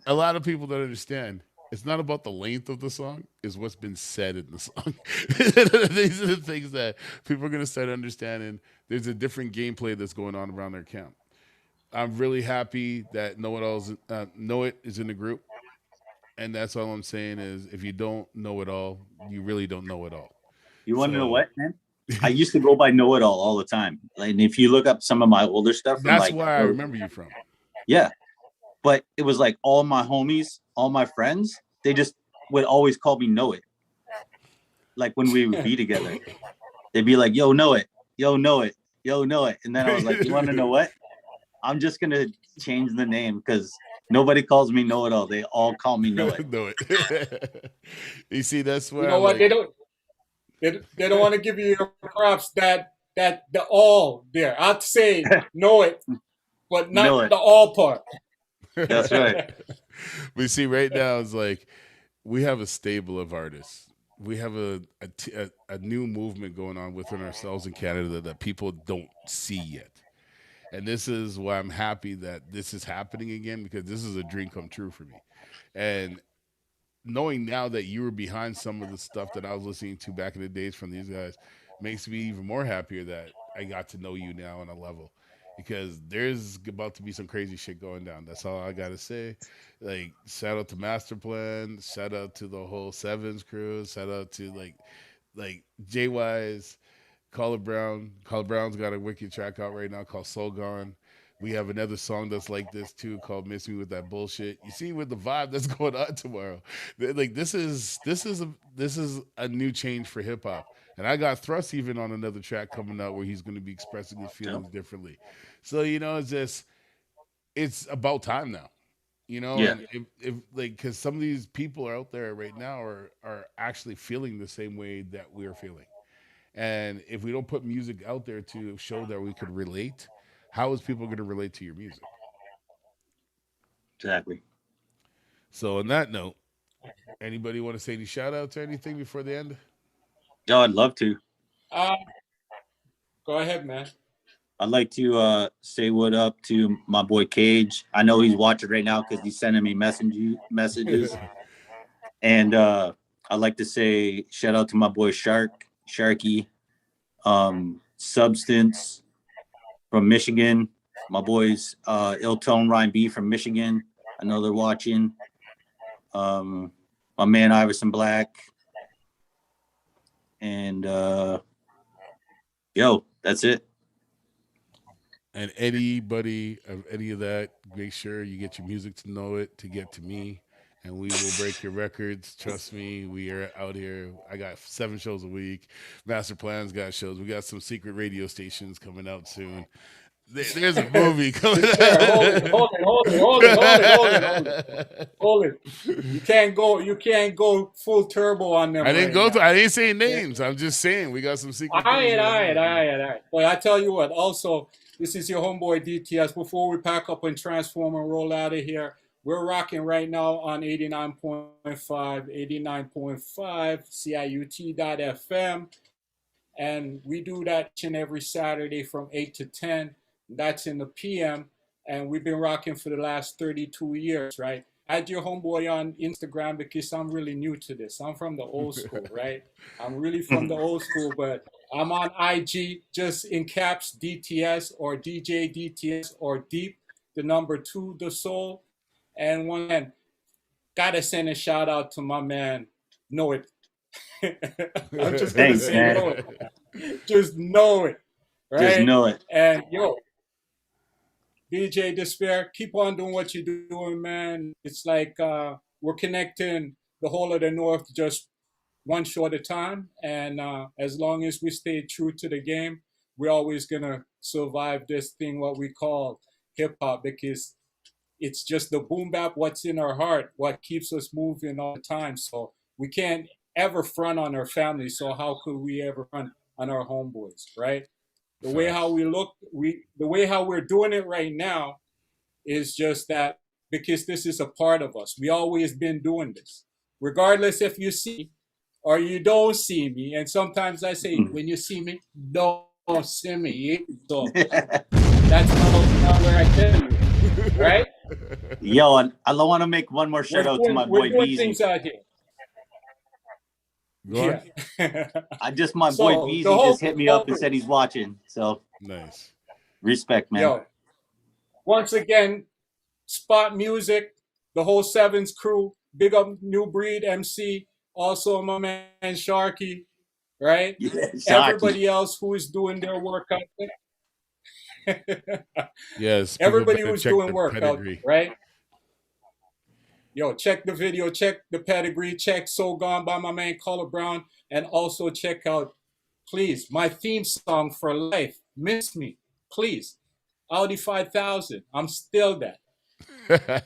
[SPEAKER 2] a lot of people don't understand. It's not about the length of the song; it's what's been said in the song. These are the things that people are going to start understanding. There's a different gameplay that's going on around their camp. I'm really happy that Know-it is in the group, and that's all I'm saying is if you don't know it all, you really don't know it all.
[SPEAKER 3] You want to know what, man? I used to go by Know-it all the time. Like, and if you look up some of my older stuff, from
[SPEAKER 2] that's
[SPEAKER 3] like,
[SPEAKER 2] where I remember you from.
[SPEAKER 3] Yeah, but it was like all my homies, all my friends, they just would always call me Know-it. Like when we would be together, they'd be like, "Yo, Know-it, yo, Know-it, yo, Know-it," and then I was like, "You want to know what? I'm just gonna change the name because nobody calls me Know-it all. They all call me Know-it."
[SPEAKER 2] Know-it. You see, that's where
[SPEAKER 7] you know what they don't want to give you your props that the all there. I'd say Know-it, but not
[SPEAKER 3] Know-it.
[SPEAKER 7] the all part.
[SPEAKER 3] That's right.
[SPEAKER 2] We see right now is like we have a stable of artists. We have a new movement going on within ourselves in Canada that people don't see yet. And this is why I'm happy that this is happening again because this is a dream come true for me. And knowing now that you were behind some of the stuff that I was listening to back in the days from these guys makes me even more happier that I got to know you now on a level because there's about to be some crazy shit going down. That's all I got to say. Like, shout out to Master Plan, shout out to the whole Sevens crew, shout out to like JY's, Caller Brown. Caller Brown's got a wicked track out right now called Soul Gone. We have another song that's like this too called "Miss Me with That Bullshit." You see with the vibe that's going on tomorrow. Like this is a new change for hip hop. And I got Thrust even on another track coming out where he's going to be expressing his feelings differently. So it's about time now.
[SPEAKER 3] Yeah.
[SPEAKER 2] And if like because some of these people are out there right now are actually feeling the same way that we're feeling. And if we don't put music out there to show that we could relate, how is people going to relate to your music?
[SPEAKER 3] Exactly.
[SPEAKER 2] So on that note, anybody want to say any shout outs or anything before the end?
[SPEAKER 3] Yo, I'd love to.
[SPEAKER 7] Go ahead, man.
[SPEAKER 3] I'd like to say what up to my boy Cage. I know he's watching right now because he's sending me messages. And I'd like to say shout out to my boy Sharky, Substance from Michigan. My boys Ill Tone Ryan B from Michigan. I know they're watching. My man Iverson Black. And yo, that's it.
[SPEAKER 2] And anybody of any of that, make sure you get your music to Know-it, to get to me, and we will break your records. Trust me, we are out here. I got 7 shows a week. Master Plan's got shows. We got some secret radio stations coming out soon. There's a movie coming out.
[SPEAKER 7] Hold it. You can't go full turbo on them.
[SPEAKER 2] I didn't say names. I'm just saying we got some secret.
[SPEAKER 7] All right. Well, I tell you what. Also, this is your homeboy DTS. Before we pack up and transform and roll out of here, we're rocking right now on 89.5 CIUT.FM. And we do that each and every Saturday from 8 to 10. That's in the PM, and we've been rocking for the last 32 years, right? Add your homeboy on Instagram because I'm really new to this. I'm from the old school, right? I'm really from the old school, but I'm on IG, just in caps, DTS or DJ DTS or Deep, the number 2, the soul. And one man, gotta send a shout out to my man, Know-it. I'm just gonna
[SPEAKER 3] Thanks,
[SPEAKER 7] say
[SPEAKER 3] man.
[SPEAKER 7] Know it. Just know it, right?
[SPEAKER 3] Just know it.
[SPEAKER 7] And yo, DJ Disspare, keep on doing what you're doing, man. It's like we're connecting the whole of the North just one show at a time. And as long as we stay true to the game, we're always going to survive this thing, what we call hip hop, because it's just the boom bap, what's in our heart, what keeps us moving all the time. So we can't ever front on our family. So how could we ever front on our homeboys, right? The way how we look, the way how we're doing it right now is just that because this is a part of us. We always been doing this, regardless if you see or you don't see me. And sometimes I say, when you see me, don't see me. So that's how where I tell you, right?
[SPEAKER 3] Yo, and I want to make one more shout out to my boy
[SPEAKER 7] We're doing
[SPEAKER 3] Beezy.
[SPEAKER 7] things out here.
[SPEAKER 2] Go
[SPEAKER 7] Yeah.
[SPEAKER 3] My boy Beezy just hit me up and said he's watching. So
[SPEAKER 2] nice.
[SPEAKER 3] Respect, man.
[SPEAKER 7] Yo, once again, Spot Music, the whole Sevens crew, big up New Breed MC, also my man Sharky, right?
[SPEAKER 3] Yeah, Sharky.
[SPEAKER 7] Everybody else who is doing their work out there.
[SPEAKER 2] Yes.
[SPEAKER 7] Everybody who's doing work out there, right? Yo, check the video, check the pedigree, check So Gone by my man Color Brown, and also check out, please, my theme song for life, Miss Me, please. Audi 5000, I'm still that.